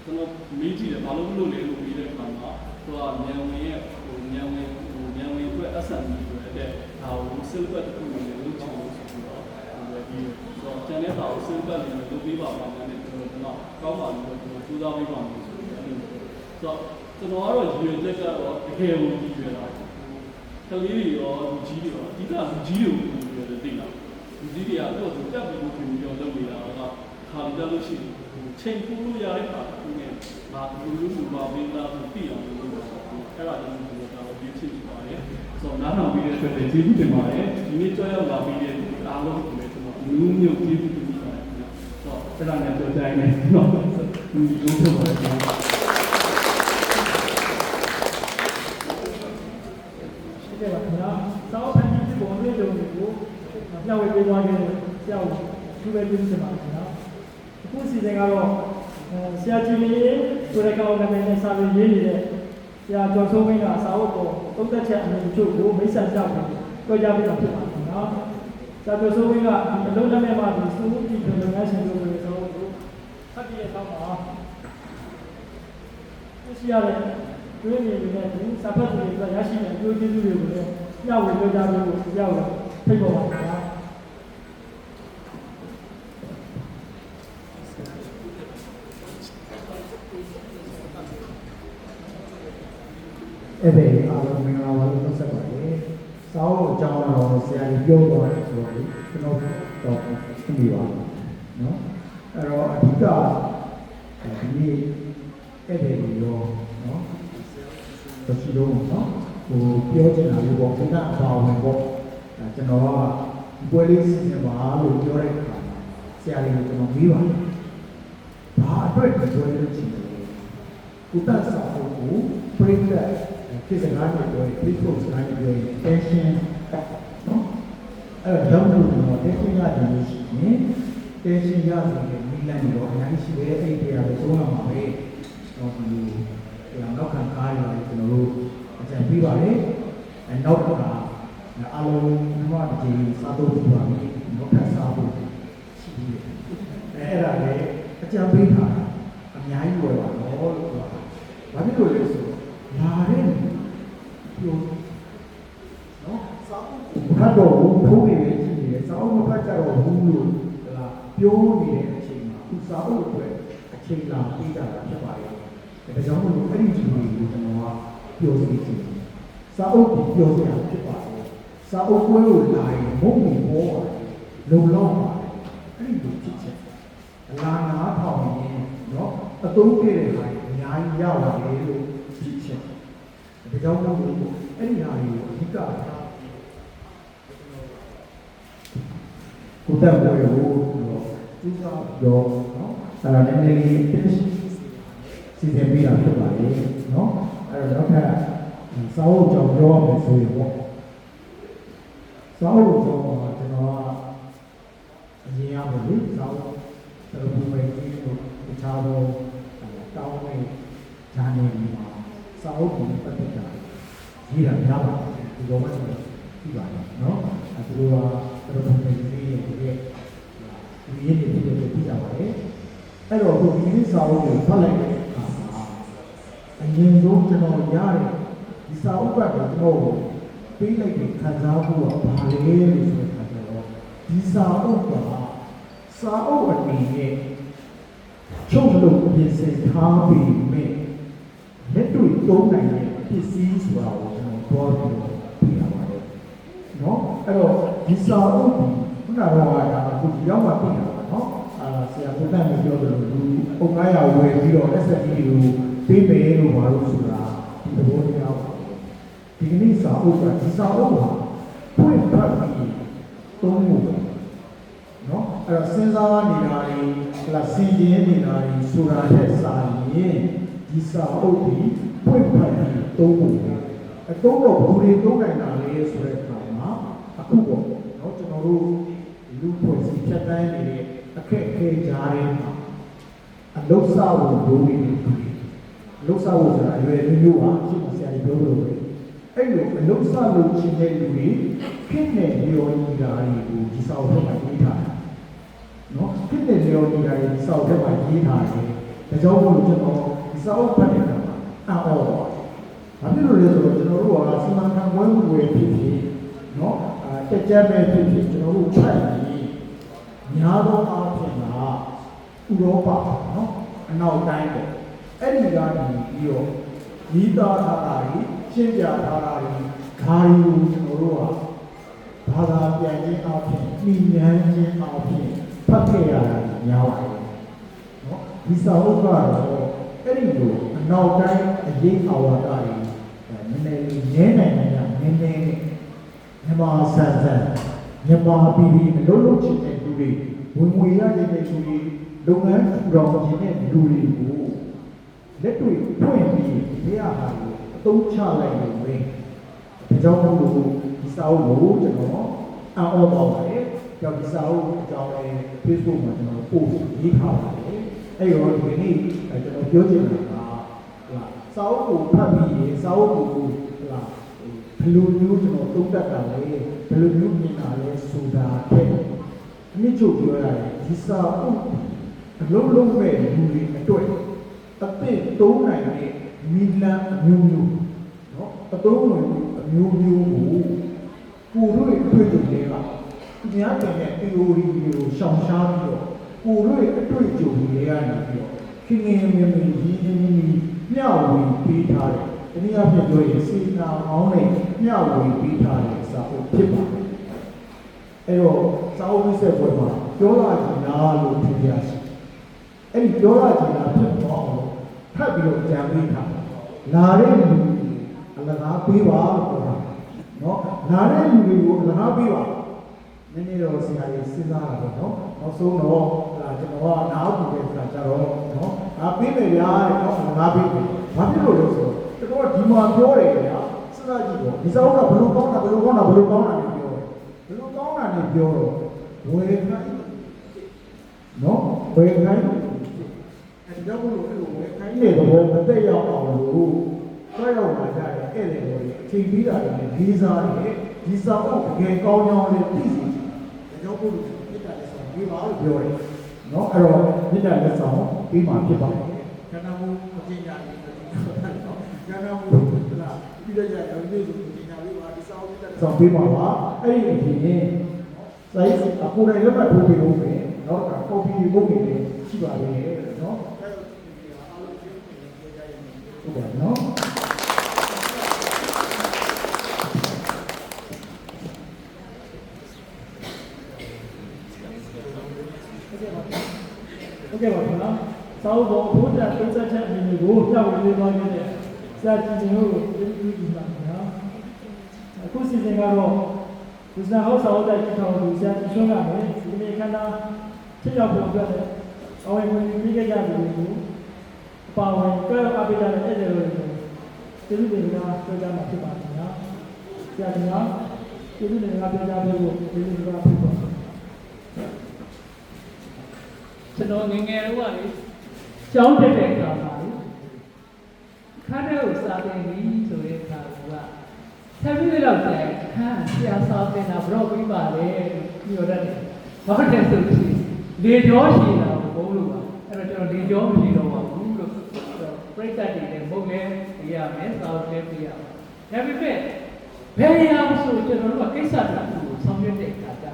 ကျွန်တော်မေးကြည့်တယ်ဘာလို့လဲလို့ပြီးတဲ့အခါမှာသူကမြန်ဝင်ရဲ့မြန်ဝင်အတွက်အဆန်ကြီးတွေတဲ့ဒါကိုစိတ်ပတ်တစ်ခုနဲ့လုပ်ချင်လို့ဆိုတော့ဒီတော့ကျန်တဲ့ဟာကိုစိတ်ပတ်လေးနဲ့လုပ်ပြီးပါပါနဲ့ကျွန်တော်ကောင်းပါလို့ကျွန်တော်စူးစမ်းပြီးပါမယ်ဆိုတော့ကျွန်တော်ကတော့ရွေချက်ကတော့တကယ်ကိုကြည့်ရတာ ကလေးတွေရောလူကြီးတွေရောအဓိကလူကြီးတွေကိုပြောတယ်သိလားလူကြီးတွေကတော့သူတက်ပြီးလို့ပြောလုပ်နေတာကခါကြလို့ရှိရင်ချိန်ပိုးလို့ရတဲ့ပါသူနဲ့ဘာလူလူလူပါပေးလာပြီးပြအောင်လုပ်တာအဲ့ဒါကြောင့်ဒီကတော့ပြည့်စုံပါတယ်ဆိုတော့နားထောင်ပြီးတဲ့အတွက်လည်းကျေးဇူးတင်ပါတယ်ဒီနေ့ကြောက်ရောက်လာပြီးတဲ့အားလုံးကိုလည်းကျွန်တော်လူမျိုးကျေးဇူးတင်ပါတယ်ဆိုတော့အဲ့ဒါနဲ့ပြောကြရင်ကျွန်တော်ဒီလိုပြောပါတယ်ရှိတယ်ပါခင်ဗျာစောင်းဖန်တီးဖြစ်ပုံလေးတုံးတွေကိုမျှဝေပေးသွားခဲ့တဲ့ဆရာကိုသူပဲပြုစုပါခင်ဗျာအခုစီစဉ်ကတော့ဆရာကြီးလေးဆိုတဲ့ကောင်နာမည်နဲ့စာပေရေးနေတဲ့ဆရာကျော်စိုးဝင်းကစာအုပ်ကိုသုံးသက်ချက်အမြင်တချို့ကိုမိတ်ဆက်ကြပြီးပြောကြပေးတာဖြစ်ပါတယ်ခင်ဗျာဆရာကျော်စိုးဝင်းကဒီအလုံးလက်မဲ့မှာဒီစုမှုပြည်လုပ်ငန်းရှင်တို့ရဲ့စာအုပ်ကိုဖတ်ပြတဲ့အခါမှာရှိရတဲ့တွင်းမြင်နေတဲ့ဒီစာဖတ်တွေရရှိတဲ့ကြိုးကျေးဇူးတွေကိုလည်းညဝေပြောကြပေးဖို့ဆရာကိုဖိတ်ခေါ်ပါခင်ဗျာအဲ့ဒီအားလုံးမင်္ဂလာပါလို့ဆက်ဆက်ပါတယ်။စာအုပ်အကြောင်းတော့ဆရာကြီးပြောသွားတယ်ဆိုတော့ကျွန်တော်တော့သိပြီပါနော်။အဲ့တော့အဓိကဒီနေ့အဲ့ဒီရောနော်။တချို့တော့နော်ဟိုပြောချင်တာလေးပေါ့ခဏအပါဝင်ပေါ့ကျွန်တော်ကပွဲလေးစီစဉ်ပါလို့ပြောတဲ့အခါမှာဆရာကြီးကကျွန်တော်ပြီးပါတယ်။ဘာအတွက်ဒီပွဲလေးချင်တယ်။ကုသစာအုပ်ကိုပြိတ္တဖြစ်စကားတွေပြောရင် Facebook စကားတွေပြောရင် tension နော်အဲ့တော့ကြောင့်လို့တော့ tension ရတယ်လို့ရှိရင် tension ရဆိုရင်မိလန်းနေတော့အများကြီးရှိတယ်အဲ့ဒီတရားကိုသုံးရမှာပဲတော့ဒီနောက်ခံကားရတယ်ကျွန်တော်တို့အကြံပေးပါတယ်နောက်တော့အားလုံးဒီမှာဒီစားတော့ပြပါမယ်နောက်ထပ်စားဖို့ရှိသေးတယ်အဲ့ဒါလည်းအကြံပေးတာအများကြီးဝယ်ပါတော့လို့ပြောတာဘာဖြစ်လို့လဲဆိုတော့လာတဲ့ပြောနော်စာအုပ်ဘတ်တော်ကိုထိုးနေတယ်ကြည့်နေတယ်စာအုပ်ဘတ်ကြတော့ဘူးလို့လားပြောနေတဲ့အချိန်မှာသူစာအုပ်အတွက်အချိန်လာပေးတာဖြစ်ပါရဲ့ဒါကြောင့်မို့လို့အဲ့ဒီကြီးကိုကျွန်တော်ကပြောစီချင်စာအုပ်ကိုပြောစရာဖြစ်ပါရဲ့စာအုပ်ပွဲကိုလာရင်မုန်းပြီးပေါ်ပါတယ်လုံလောက်ပါတယ်အဲ့ဒီလိုဖြစ်ချက်လာနာထောင်ရင်နော်အသုံးပြတဲ့ဟာအများကြီးရပါတယ်လို့ဖြစ်ချက်ဒါကြောင့်မို့လို့အဲ့ဒီဟာကိုအဓိကထားကိုတက်ပွဲကိုသူကပြောနော်အဲ့ဒါလည်းနည်းနည်းလေးစီစဉ်ပြီးတာဖြစ်ပါလေနော်အဲ့တော့နောက်ထပ်စာအုပ်ကြောင့်ပြောရမယ်ဆိုရင်ပေါ့စာအုပ်ကြောင့်ကျွန်တော်ကအရင်ရပါလေစာအုပ်တော်ဘုံပဲဒီလိုတခြားသောတောင်းဝဲဂျာနယ်ဒီမှာစာအုပ်ကိုပတ်သက်တာရေးတာများပါတယ်ဒီလိုမှကျွန်တော်သိပါတယ်နော်သူတို့ကတော်ဘုံပဲဒီရဲ့ဒီရင်းနေပြီးတော့ပြကြပါတယ်အဲ့တော့ဒီစာအုပ်ကိုဖတ်လိုက်တဲ့အခါမှာအရင်ဆုံးကျွန်တော်ရတဲ့ဒီစာအုပ်ကကျွန်တော်ပေးလိုက်တဲ့ခံစားမှုကဘာလဲလို့ဆိုတဲ့အခါကျတော့ဒီစာအုပ်ကစာအုပ်အနေနဲ့ချုပ်လို့ပြင်ဆင်ထားပြီးမြဲလက်တွေ့သုံးနိုင်တဲ့ပစ္စည်းဆိုတာကိုကျွန်တော်ပြောပြရပါတယ်။နော်အဲ့တော့ဒီစာအုပ်ခုနကတော့အခုရောက်မှပြင်ရပါနော်ဆရာဘုရားမျိုးပြောတယ်လို့လူအုပ်900ဝယ်ပြီးတော့ SSD ကိုပေးမယ်လို့ပြောလို့ဆိုတာဒီသဘောတရားပါဒီကနေ့စာအုပ်ကဒီစာအုပ်ဟာဖွင့်ဖတ်ပြီးသုံးဖို့နော်အဲ့တော့စဉ်းစားနေတာတွေဟလာစင်ကျင်နေတာတွေဆိုတာနဲ့စာရင်ဒီစာအုပ်ဒီဖွင့်ဖတ်ပြီးသုံးဖို့အသုံးတော့ဘူးတွေသုံးနိုင်တာလေဆိုတဲ့အခါမှာအခုပေါ့နော်ကျွန်တော်တို့လူဖွဲ့စီဖြတ်တန်းနေတဲ့အခက်အခဲကြားထဲမှာအလုတ်စာကိုဒိုးနေတယ်အလုတ်စာကိုဆိုတာရွယ်မျိုးဟာရှင်းမဆရာကြီးပြောလို့ပဲအဲ့လိုအလုတ်စာလုပ်ချင်တဲ့လူတွေခင်းတဲ့ရောကြီးတာတွေကိုဒီစာအုပ်ထဲမှာရေးထားတယ်နော်ခင်းတဲ့ရောကြီးတာတွေဒီစာအုပ်ထဲမှာရေးထားတယ်ဒါကြောင့်မို့လို့ကျွန်တော်ဒီစာအုပ်ဖတ်တဲ့အခါမှာအော်ဘာဖြစ်လို့လဲဆိုတော့ကျွန်တော်တို့ကစီမံခန့်ခွဲမှုတွေဖြစ်ဖြစ်နော်တက်ကြမဲ့ဖြစ်ဖြစ်ကျွန်တော်တို့ဖတ်ပြီးများသောအားဖြင့်ကဥရောပနော်အနောက်တိုင်းပေါ့အဲ့ဒီကနေပြီးတော့ဤသားထားတာကြီးရှင်းပြထားတာကြီးဂ ဒါတွေကိုကျွန်တော်တို့ကဘာသာပြန်ခြင်းအပြင်ပြည်ဉာဏ်ခြင်းအပြင်ဖတ်ခဲ့ရတာများပါတယ်နော်ဒီစာအုပ်ကတော့အဲ့ဒီလိုအနောက်တိုင်းအရေးအဝါဒတွေနည်းနည်းလေးနည်းနိုင်နေတာနည်းနည်းမြန်မာဆန်ဆန်မြန်မာပြည်ပြည်မလုံးလုံးချင်တဲ့လူတွေဝင်ငွေရတဲ့လူတွေလုပ်ငန်းထူထောင်ခြင်းတဲ့လူတွေကိုလက်တွေ့ဖွင့်ပြီးဒီဟာဟာကိုအသုံးချလိုက်လို့ပဲဒါကြောင့်မို့လို့ဒီစာအုပ်ကိုကျွန်တော်အံ့ဩသွားပါတယ်။ကြောင့်ဒီစာအုပ်အကြောင်းလေး Facebook မှာကျွန်တော်ပို့ရေးထားပါတယ်။အဲ့တော့ဒီနေ့ကျွန်တော်ပြောချင်တာကစာအုပ်ကိုဖတ်ပြီးစာအုပ်ကိုဘယ်လိုမျိုးကျွန်တော်သုံးသပ်တာလဲဘယ်လိုမျိုးမြင်တာလဲဆိုတာတဲ့အမြင့်ချုပ်ပြောရတယ်ဒီစာအုပ်အလုံးလုံးပဲလူတွေအတွက်အသင့်သုံးနိုင်တဲ့မိလန်အမျိုးမျိုးနော်အသုံးဝင်အမျိုးမျိုးကိုတို့ရဲ့အတွေ့အကြုံတွေကသူများတင်တဲ့ theory တွေကိုရှောင်ရှားပြီးတော့ကိုတို့ရဲ့အတွေ့အကြုံတွေကနေပြီးတော့ခင်ငယ်မြင်မြင်ကြီးကြီးမျှဝေပေးထားတယ်။ဒီနေ့အဖြစ်ပြောရင်စေနာအောင်နဲ့မျှဝေပေးထားတဲ့စာအုပ်ဖြစ်ပါတယ်။အဲ့တော့စာအုပ်วิเศษပွဲမှာပြောလာကြလားလို့ထင်ကြရှိ။အဲ့ဒီပြောလာကြလားဖြစ်တော့ထပ်ပြီးတော့ကြံပေးထားလာတဲ့လူအလကားပေးပါလို့ပြောတာနော်လာတဲ့လူတွေကိုအလကားပေးပါနည်းနည်းတော့ဆရာကြီးစဉ်းစားတာပေါ့နော်နောက်ဆုံးတော့ကျွန်တော်ကနားပူတဲ့ခါကျတော့နော်ပေးမယ်ဗျာတဲ့နော်အလကားပေးတယ်ဘာဖြစ်လို့လဲဆိုတော့ကျွန်တော်ကဒီမှာပြောတယ်ဗျာစဉ်းစားကြည့်တော့ဒီစာအုပ်ကဘယ်လိုကောင်းတာဘယ်လိုကောင်းတာဘယ်လိုကောင်းတာလဲပြောတယ်ဘယ်လိုကောင်းတာလဲပြောတော့ဝေခိုင်းနော်ဝေခိုင်းအဲ့ဒါကိုအဲ့လိုဝေခိုင်းတဲ့ဘောမတက်ရောက်အောင်လို့ဆွဲရောက်လာကြတဲ့အဲ့လေကိုအချိန်ပြီးတာလည်းလေးစားတယ်ဒီစာအုပ်တကယ်ကောင်းကြောင်းလေးသိစီဒါကြောင့်ဘုရားမြတ်တာလက်ဆောင်ပေးပါလို့ပြောတယ်နော်အဲ့တော့မြတ်တာလက်ဆောင်ပေးမှဖြစ်ပါတယ်ခန္ဓာမူအကျဉ်းညာလေးခန္ဓာမူလားပြီးတော့ကြာရုံးလေးဆိုအကျဉ်းညာလေးပါဒီစာအုပ်မြတ်တာလက်ဆောင်ပေးပါပါအဲ့ဒီအပြင်စာရေးအပူတိုင်းလက်မှတ်ထိုးပေးလို့ပဲနော်ဒါကော်ပီဘုတ်တွေရှိပါလေနော်ဟုတ်ပါနော် ဟုတ်ကဲ့ပါခင်ဗျာစာအုပ်ပေါ်ဘုရားသုံးသက်ချက်အမြင်တွေကိုပြဝေပေးသွားခဲ့တဲ့ဆရာကြီးတို့ကိုကျေးဇူးတင်ပါခင်ဗျာအခုစီစဉ်ကတော့ဒီစာအုပ်စာအုပ်တိုက်ထောင်သူဆရာကြီးရှုံးကလည်းဒီနေ့ခန္ဓာဖြစ်ရောက်ဖို့အတွက်အဝယ်ဝင်ပြီးခဲ့ကြတယ်လို့ပါဝင်ကြွယ်အပိဒါနဲ့အဲ့ဒီလိုကျေးဇူးတင်တာပြောကြမှာဖြစ်ပါခင်ဗျာဆရာကြီးကကျေးဇူးတင်တာပြောကြဖို့ကျေးဇူးတင်ပါဖြစ်ပါကျွန်တော်ငယ်ငယ်တော့လေကျောင်းတက်တဲ့အခါမှာလေခါတဲ့ကိုစာသင်ပြီးဆိုတဲ့အခါကဆက်ပြီးတော့ကြာခါဆရာစာသင်တာဘရော့ပြီးပါလေပြောတတ်တယ်ဘာလဲဆိုလို့ရှိရင်လေကြောရှိတာကိုဘုံလို့ပါအဲ့တော့ကျွန်တော်လေကြောမရှိတော့ပါဘူးလို့ပြိတ္တတွေနဲ့ဘုံလဲပြရမယ်စာအုပ်လဲပြရမယ်ဒါပေမဲ့ဘယ်ရအောင်ဆိုကျွန်တော်တို့ကကိစ္စတစ်ခုကိုဆောင်ရွက်တဲ့အခါကျ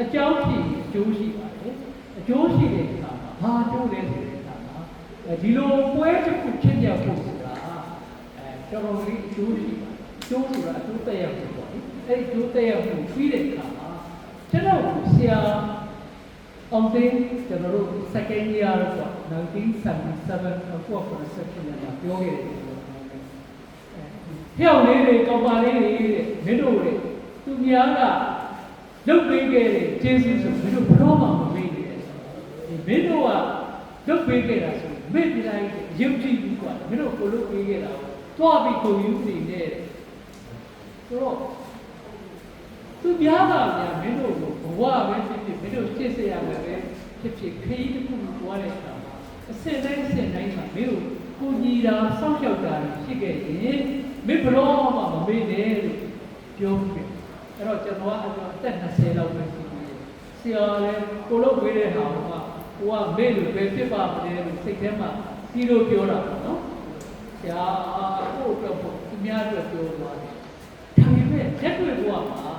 အကြောင်းဖြစ်အကျိုးရှိပါတယ်အကျိုးရှိတဲ့အခါမှာဘာကျိုးလဲဆိုတဲ့အခါမှာဒီလိုပွဲတစ်ခုချင်းပြဖို့ဆိုတာတော်တော်လေးအကျိုးရှိပါတယ်ကျိုးဆိုတာအကျိုးသက်ရောက်မှုပေါ့အဲ့ဒီကျိုးသက်ရောက်မှုပြီးတဲ့အခါမှာကျွန်တော်ဆရာအောင်သိကျွန်တော်တို့ second year တော့1977အခုက7မှာပြောခဲ့တယ်ဖျောက်လေးတွေကောက်ပါလေးတွေတဲ့မင်းတို့တွေသူများကလုတ်ပေးခဲ့တဲ့ကျေးဇူးဆိုမင်းတို့ဘလို့မှမမေ့နေတယ်မင်းတို့ကလုတ်ပေးခဲ့တာဆိုမေ့ပြလိုက်ရုပ်ကြည့်ပြီးกว่าမင်းတို့ကိုလုတ်ပေးခဲ့တာကိုတွားပြီးကိုယူနေတယ်ဆိုတော့သူများကများမင်းတို့ကိုဘဝပဲဖြစ်ဖြစ်မင်းတို့ရှင်းစေရမယ်ပဲဖြစ်ဖြစ်ခရီးတစ်ခုကိုတွားတဲ့အခါမှာအစစ်တိုင်းမှာမင်းတို့ကိုညီတာစောင့်ရှောက်တာဖြစ်ခဲ့ရင်မင်းဘလို့မှမမေ့နဲ့လို့ပြောခဲ့အဲ့တော့ကျွန်တော်ကအသက်20လောက်ပဲရှိသေးတယ်ဆရာလည်းကိုလို့ဝေးတဲ့ဟာကကိုကမေ့လို့ပဲဖြစ်ပါမလဲလို့စိတ်ထဲမှာပြီးလို့ပြောတာပေါ့နော်ဆရာကိုတော့သူများအတွက်ပြောသွားတယ်ဒါပေမဲ့လက်တွေ့ဘဝမှာ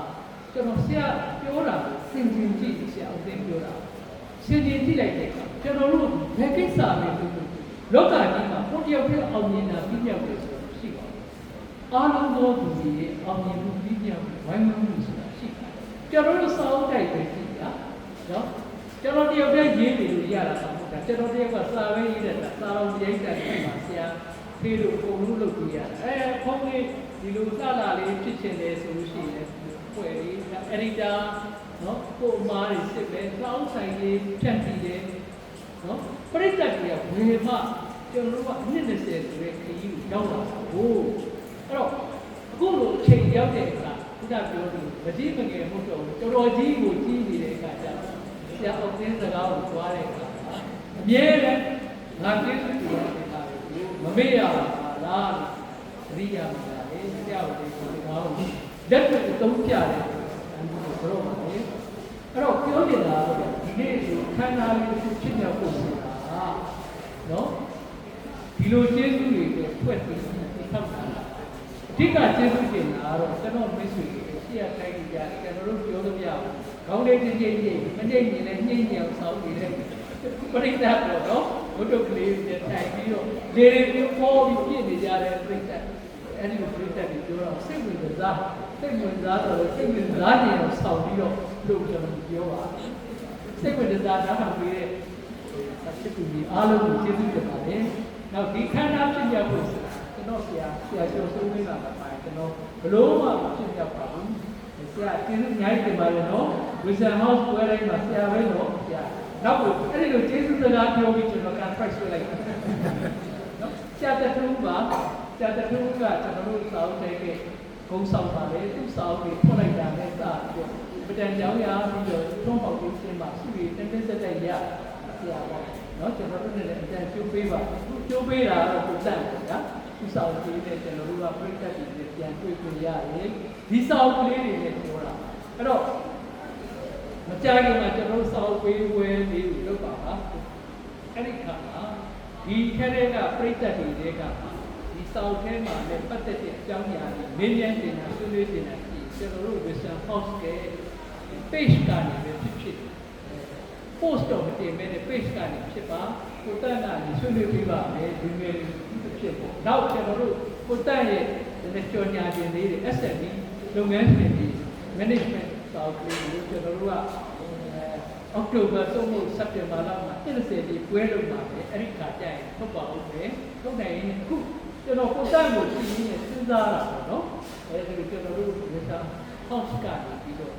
ကျွန်တော်ဆရာပြောတာစင်ကြင်ကြည့်ဆရာအသိပြောတာစင်ကြင်ကြည့်လိုက်တဲ့အခါကျွန်တော်တို့ဘယ်ကိစ္စပဲလုပ်လို့လောကကြီးမှာကိုတယောက်တည်းအောင်မြင်တာပြည့်မြောက်တယ်ဆိုရှိပါဘူး အားလုံးသောသူတွေအောင်မြင်မှုပြီးပြောင်းဝိုင်းဝန်းမှုဆိုတာရှိတယ်ကျွန်တော်တို့စောင်းတိုက်ပဲကြည့်ရနော်ကျွန်တော်တယောက်တည်းရေးနေလို့ရတာမဟုတ်တာကျွန်တော်တယောက်ကစာပဲရေးတဲ့စာလုံးရိုက်တဲ့ဒီမှာဆရာဖေးလို့ပုံလို့လုပ်ပြရတာဖုန်းလေးဒီလိုလှလာလေးဖြစ်ချင်တယ်ဆိုလို့ရှိရင်ဖွဲ့လေး editor နော်ကိုအမားတွေစစ်ပဲစောင်းဆိုင်လေးဖြတ်ပြီးတယ်နော်ပရိသတ်တွေကဝေမှကျွန်တော်တို့ကအနှစ်20ဆိုတဲ့ခရီးကိုရောက်လာတာဟိုအဲ့တော့အခုလိုအချိန်ရောက်တဲ့အခါခုနပြောသလိုမကြီးမငယ်မဟုတ်တော့ဘူးတော်တော်ကြီးကိုကြီးနေတဲ့အခါကျတော့ဆရာအောင်သင်းစကားကိုသွားတဲ့အခါအမြဲတမ်းငါကျေးဇူးတင်နေတာကိုမမေ့ရပါလားသတိရပါလားလေဆရာကိုဒီစကားကိုလက်တွေ့အသုံးပြတယ်ဆိုတော့ပါလေအဲ့တော့ပြောနေတာကဒီနေ့ဆိုခန္ဓာလေးတစ်ခုဖြစ်မြောက်ဖို့ဆိုတာနော်ဒီလိုကျေးဇူးတွေကိုဖွဲ့ပြီးထောက်တာအဓိကကျေးဇူးတင်တာကတော့ကျွန်တော်မိတ်ဆွေတွေရှေ့ရခိုင်းကြတယ်ကျွန်တော်တို့ပြောလို့မရဘူးခေါင်းလေးချင်းချင်းချင်းမငြိမ့်ရင်လည်းညှိညောင်ဆောင်နေတဲ့ပရိသတ်ပေါ့နော်ဘုဒ္ဓကလေးတွေတိုင်ပြီးတော့လေတွေပေါ်ပြီးပြည့်နေကြတဲ့ပရိသတ်အဲ့ဒီပရိသတ်တွေပြောတော့စိတ်ဝင်စားဆိုတော့စိတ်ဝင်စားနေအောင်ဆောင်ပြီးတော့လို့ကျွန်တော်ပြောပါစိတ်ဝင်စားတာမှပြီးတဲ့ဆက်ချစ်သူတွေအားလုံးကိုကျေးဇူးတင်ပါတယ်နောက်ဒီခန္ဓာဖြစ်ရဖို့ကျွန်တော်ဆရာကျော်စိုးဝင်းလာတာပါတယ်ကျွန်တော်ဘလို့မှမဖြစ်ရပါဘူးဆရာကျေးဇူးအများကြီးတင်ပါတယ်နော်ဝီဆန်ဟောက်ပွဲတိုင်းမှာဆရာပဲနော်ဆရာနောက်အဲ့ဒီလိုကျေးဇူးစကားပြောပြီးကျွန်တော်ကန်ဖရက်ဆွဲလိုက်နော်ဆရာတထူးပါဆရာတထူးကကျွန်တော်တို့စာအုပ်ထဲကဂုံဆောင်ပါလေသူ့စာအုပ်ကိုဖွင့်လိုက်တာနဲ့စပြီးတော့ပဒံကြောင်းရပြီးတော့ထုံးပေါက်ပြီးရှင်းပါစုပြီးတင်းတင်းတက်တက်ရဆရာပါနော်ကျွန်တော်တို့လည်းအတန်ကျိုးပေးပါကျိုးပေးတာတော့ကိုတန့်ပါဗျာသူ့စာအုပ်ကြီးနဲ့ကျွန်တော်တို့ကပြိတ္တတွေနဲ့ပြန်တွေ့ခွင့်ရတယ်ဒီစာအုပ်ကလေးတွေနဲ့ပြောတာအဲ့တော့မကြာခင်မှာကျွန်တော်စာအုပ်ပေးဝဲလေးကိုလုပ်ပါပါအဲ့ဒီခါမှာဒီထဲကပြိတ္တတွေကဒီစာအုပ်ထဲမှာလည်းပတ်သက်တဲ့အကြောင်းအရာတွေမင်းမြန်တင်တာဆွေးနွေးတင်တာကျွန်တော်တို့ Wisdom House က page ကနေပဲဖြစ် post တော့မတင်မဲနဲ့ page ကနေဖြစ်ပါကိုတန့်ကနေဆွေးနွေးပေးပါမယ်ဒီမေးဖြစ်ပေါ့နောက်ကျွန်တော်တို့ကိုတန့်ရဲ့ကြော်ညာခြင်းလေးတွေ SME လုပ်ငန်းရှင်တွေ management စာအုပ်လေးကိုကျွန်တော်တို့ကအောက်တိုဘာ3ရက်စက်တင်ဘာလမှာ30ဒီပွဲလုပ်ပါမယ်အဲ့ဒီခါကျရင်ထုတ်ပါဦးမယ်ထုတ်နိုင်ရင်အခုကျွန်တော်ကိုတန့်ကိုကြည့်ရင်းစဉ်းစားတာပေါ့နော်အဲဒီလိုကျွန်တော်တို့ဒီစာ house ကနေပြီးတော့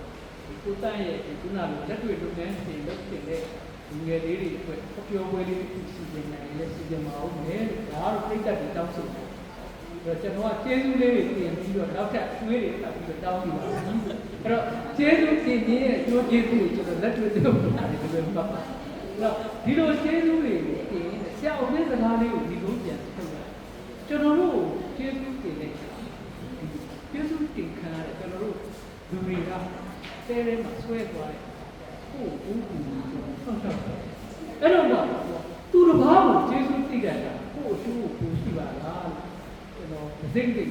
ကိုတန့်ရဲ့ခုနကလက်တွေ့လုပ်ငန်းရှင်လုပ်ဖြစ်တဲ့ဒီငယ်လေးတွေအတွက်ပြောပွဲလေးစီစဉ်နိုင်လဲစီစဉ်မအောင်မယ်ဒါကတော့ပြိတ္တတွေတောင်းဆိုတယ်ကျွန်တော်ကကျေးဇူးလေးတွေပြင်ပြီးတော့နောက်ထပ်အွေးတွေဖတ်ပြီးတော့တောင်းပြီးပါမယ်အဲ့တော့ကျေးဇူးတင်ခြင်းရဲ့အကျိုးကျေးဇူးကိုကျွန်တော်လက်တွေ့လုပ်တာတယ်ဒီလိုမှတ်ပါအဲ့တော့ဒီလိုကျေးဇူးတွေကိုတင်ဆရာအောင်တဲ့စကားလေးကိုဒီလိုပြန်ထုတ်တာကျွန်တော်တို့ကျေးဇူးတင်တဲ့ကျေးဇူးတင်ခံရတယ်ကျွန်တော်တို့လူတွေကတဲထဲမှာဆွဲသွားတယ်ကိုယ်ဦးကူဆောက်ရှောက်တယ်အဲ့တော့သူတစ်ပါးကိုကျေးဇူးသိတယ်ကကိုယ်အကျိုးကိုကိုရှိပါလားကျွန်တော်သိသိ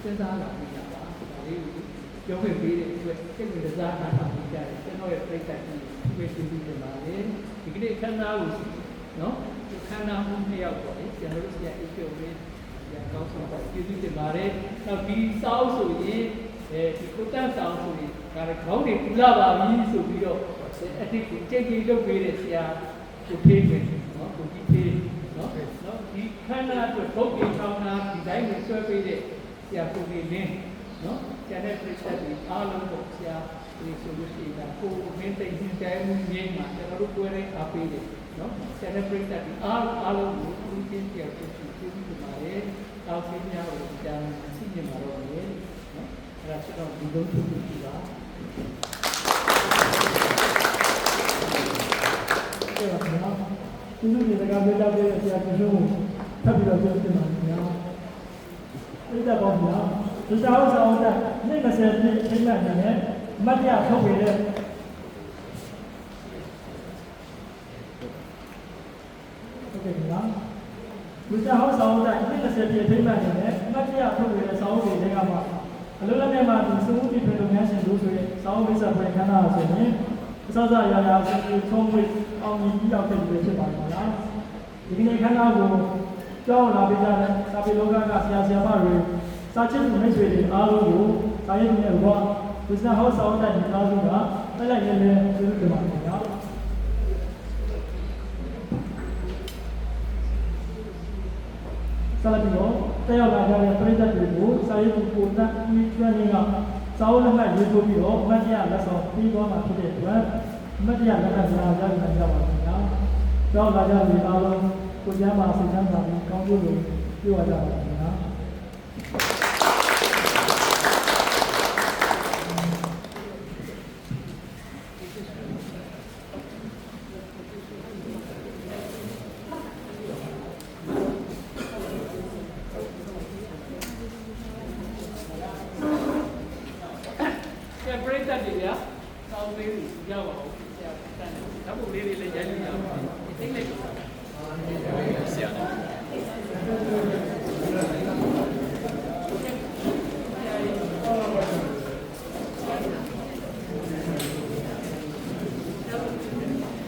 စဉ်းစားလာပြီလားဒါလေးကိုပြောခွင့်ပေးတဲ့အတွက်စိတ်ဝင်စားတာထားပြီးကြတယ်ကျွန်တော်ရဲ့ပြိတ္တကြီးပြေးပြီးတင်ပါလေဒီကနေ့ခန္ဓာကိုနော်ခန္ဓာမှုနှစ်ယောက်ပေါ့လေကျွန်တော်တို့ဆရာအိပ်ပြုံးလေးရကောင်းဆောင်ပါကျေးဇူးတင်ပါတယ်နောက်ဒီစောင်းဆိုရင်ဒီကိုတန့်ဆောင်ဆိုရင်ဒါလည်းခေါင်းတွေပူလာပါပြီဆိုပြီးတော့အတိတ်ကိုကြိတ်ကြိတ်လုပ်ပေးတဲ့ဆရာကိုဖေးမယ်နော်ကိုကြီးဖေးနော်ဒီခန္ဓာအတွက်ဘုတ်ကြီးထောင်းတာဒီတိုင်းကိုဆွဲပေးတဲ့ဆရာကိုကြီးလင်းနော်ကျန်တဲ့ပြည့်စက်တွေအားလုံးကိုဆရာဒီဆိုလို့ရှိရင်ကိုမင်းတိတ်ညှိနှိုင်းမှုငြိမ်းမှာကျွန်တော်တို့ကိုယ်တိုင်အားပေးတယ်နော်ကျန်တဲ့ပြည့်စက်တွေအားလုံးကိုသူချင်းပြောက်ချင်းကျေးဇူးတင်ပါတယ်အောက်ပြင်းများကိုကြားသိမြင်ပါတော့မယ်နော်အဲ့ဒါကျွန်တော်ဒီလိုထုတ်ပြပါကျေးဇူးတင်ပါတယ်ကျေးဇူးတင်စကားပြောကြတဲ့ဆရာကျော်စိုးထပ်ပြီးတော့ပြောပြပါမယ်ဗျာပြည့်တဲ့ပေါ့ဗျာဒီစာအုပ်ဆောင်တဲ့နေ့20ပြည့်အချိန်မှနေနဲ့မတ်ရထုတ်ပေးတဲ့ဟုတ်ကဲ့ဗျာဒီစာအုပ်ဆောင်တဲ့နေ့20ပြည့်အချိန်မှနေနဲ့မတ်ရထုတ်ပေးတဲ့စာအုပ်တွေကမှအလုံးလုံးနဲ့မှဒီစုံဦးဒီပြည်လုပ်ငန်းရှင်တို့ဆိုရင်စာအုပ်မိတ်ဆက်ပွဲခန်းနာဆိုရင်အစစရာရာဆိုပြီးထုံးဝေးအောင်မြင်ပြီးရောက်ခဲ့ပြီဖြစ်ပါလားဒီကနေ့ခန်းနာကို ကြောင်းလာပေးကြတဲ့စာပေလောကကဆရာဆရာမတွေစာချင်းမိတ်ဆွေတွေအားလုံးကိုစာရေးသူနဲ့ဘောဝိဇ္ဇာဟောဆောင်တဲ့ညီသားစုကတိုက်လိုက်ရင်းနဲ့ပြုလုပ်ကြပါမယ်ဗျာဆက်လက်ပြီးတော့တက်ရောက်လာကြတဲ့ပရိသတ်တွေကိုစာရေးသူကိုတန်းပြီးကျွမ်းရင်းကစာအုပ်လက်မှတ်ရေးထိုးပြီးတော့မတ်တရားလက်ဆောင်ပြီးသွားမှာဖြစ်တဲ့အတွက်မတ်တရားလက်မှတ်များရရှိနိုင်ကြပါမယ်ဗျာကြောင်းလာကြတဲ့အားလုံးကိုကျမ်းပါစိတ်ချမ်းသာပြီးကောင်းကျိုးလိုပြုရကြပါမယ်ဗျာ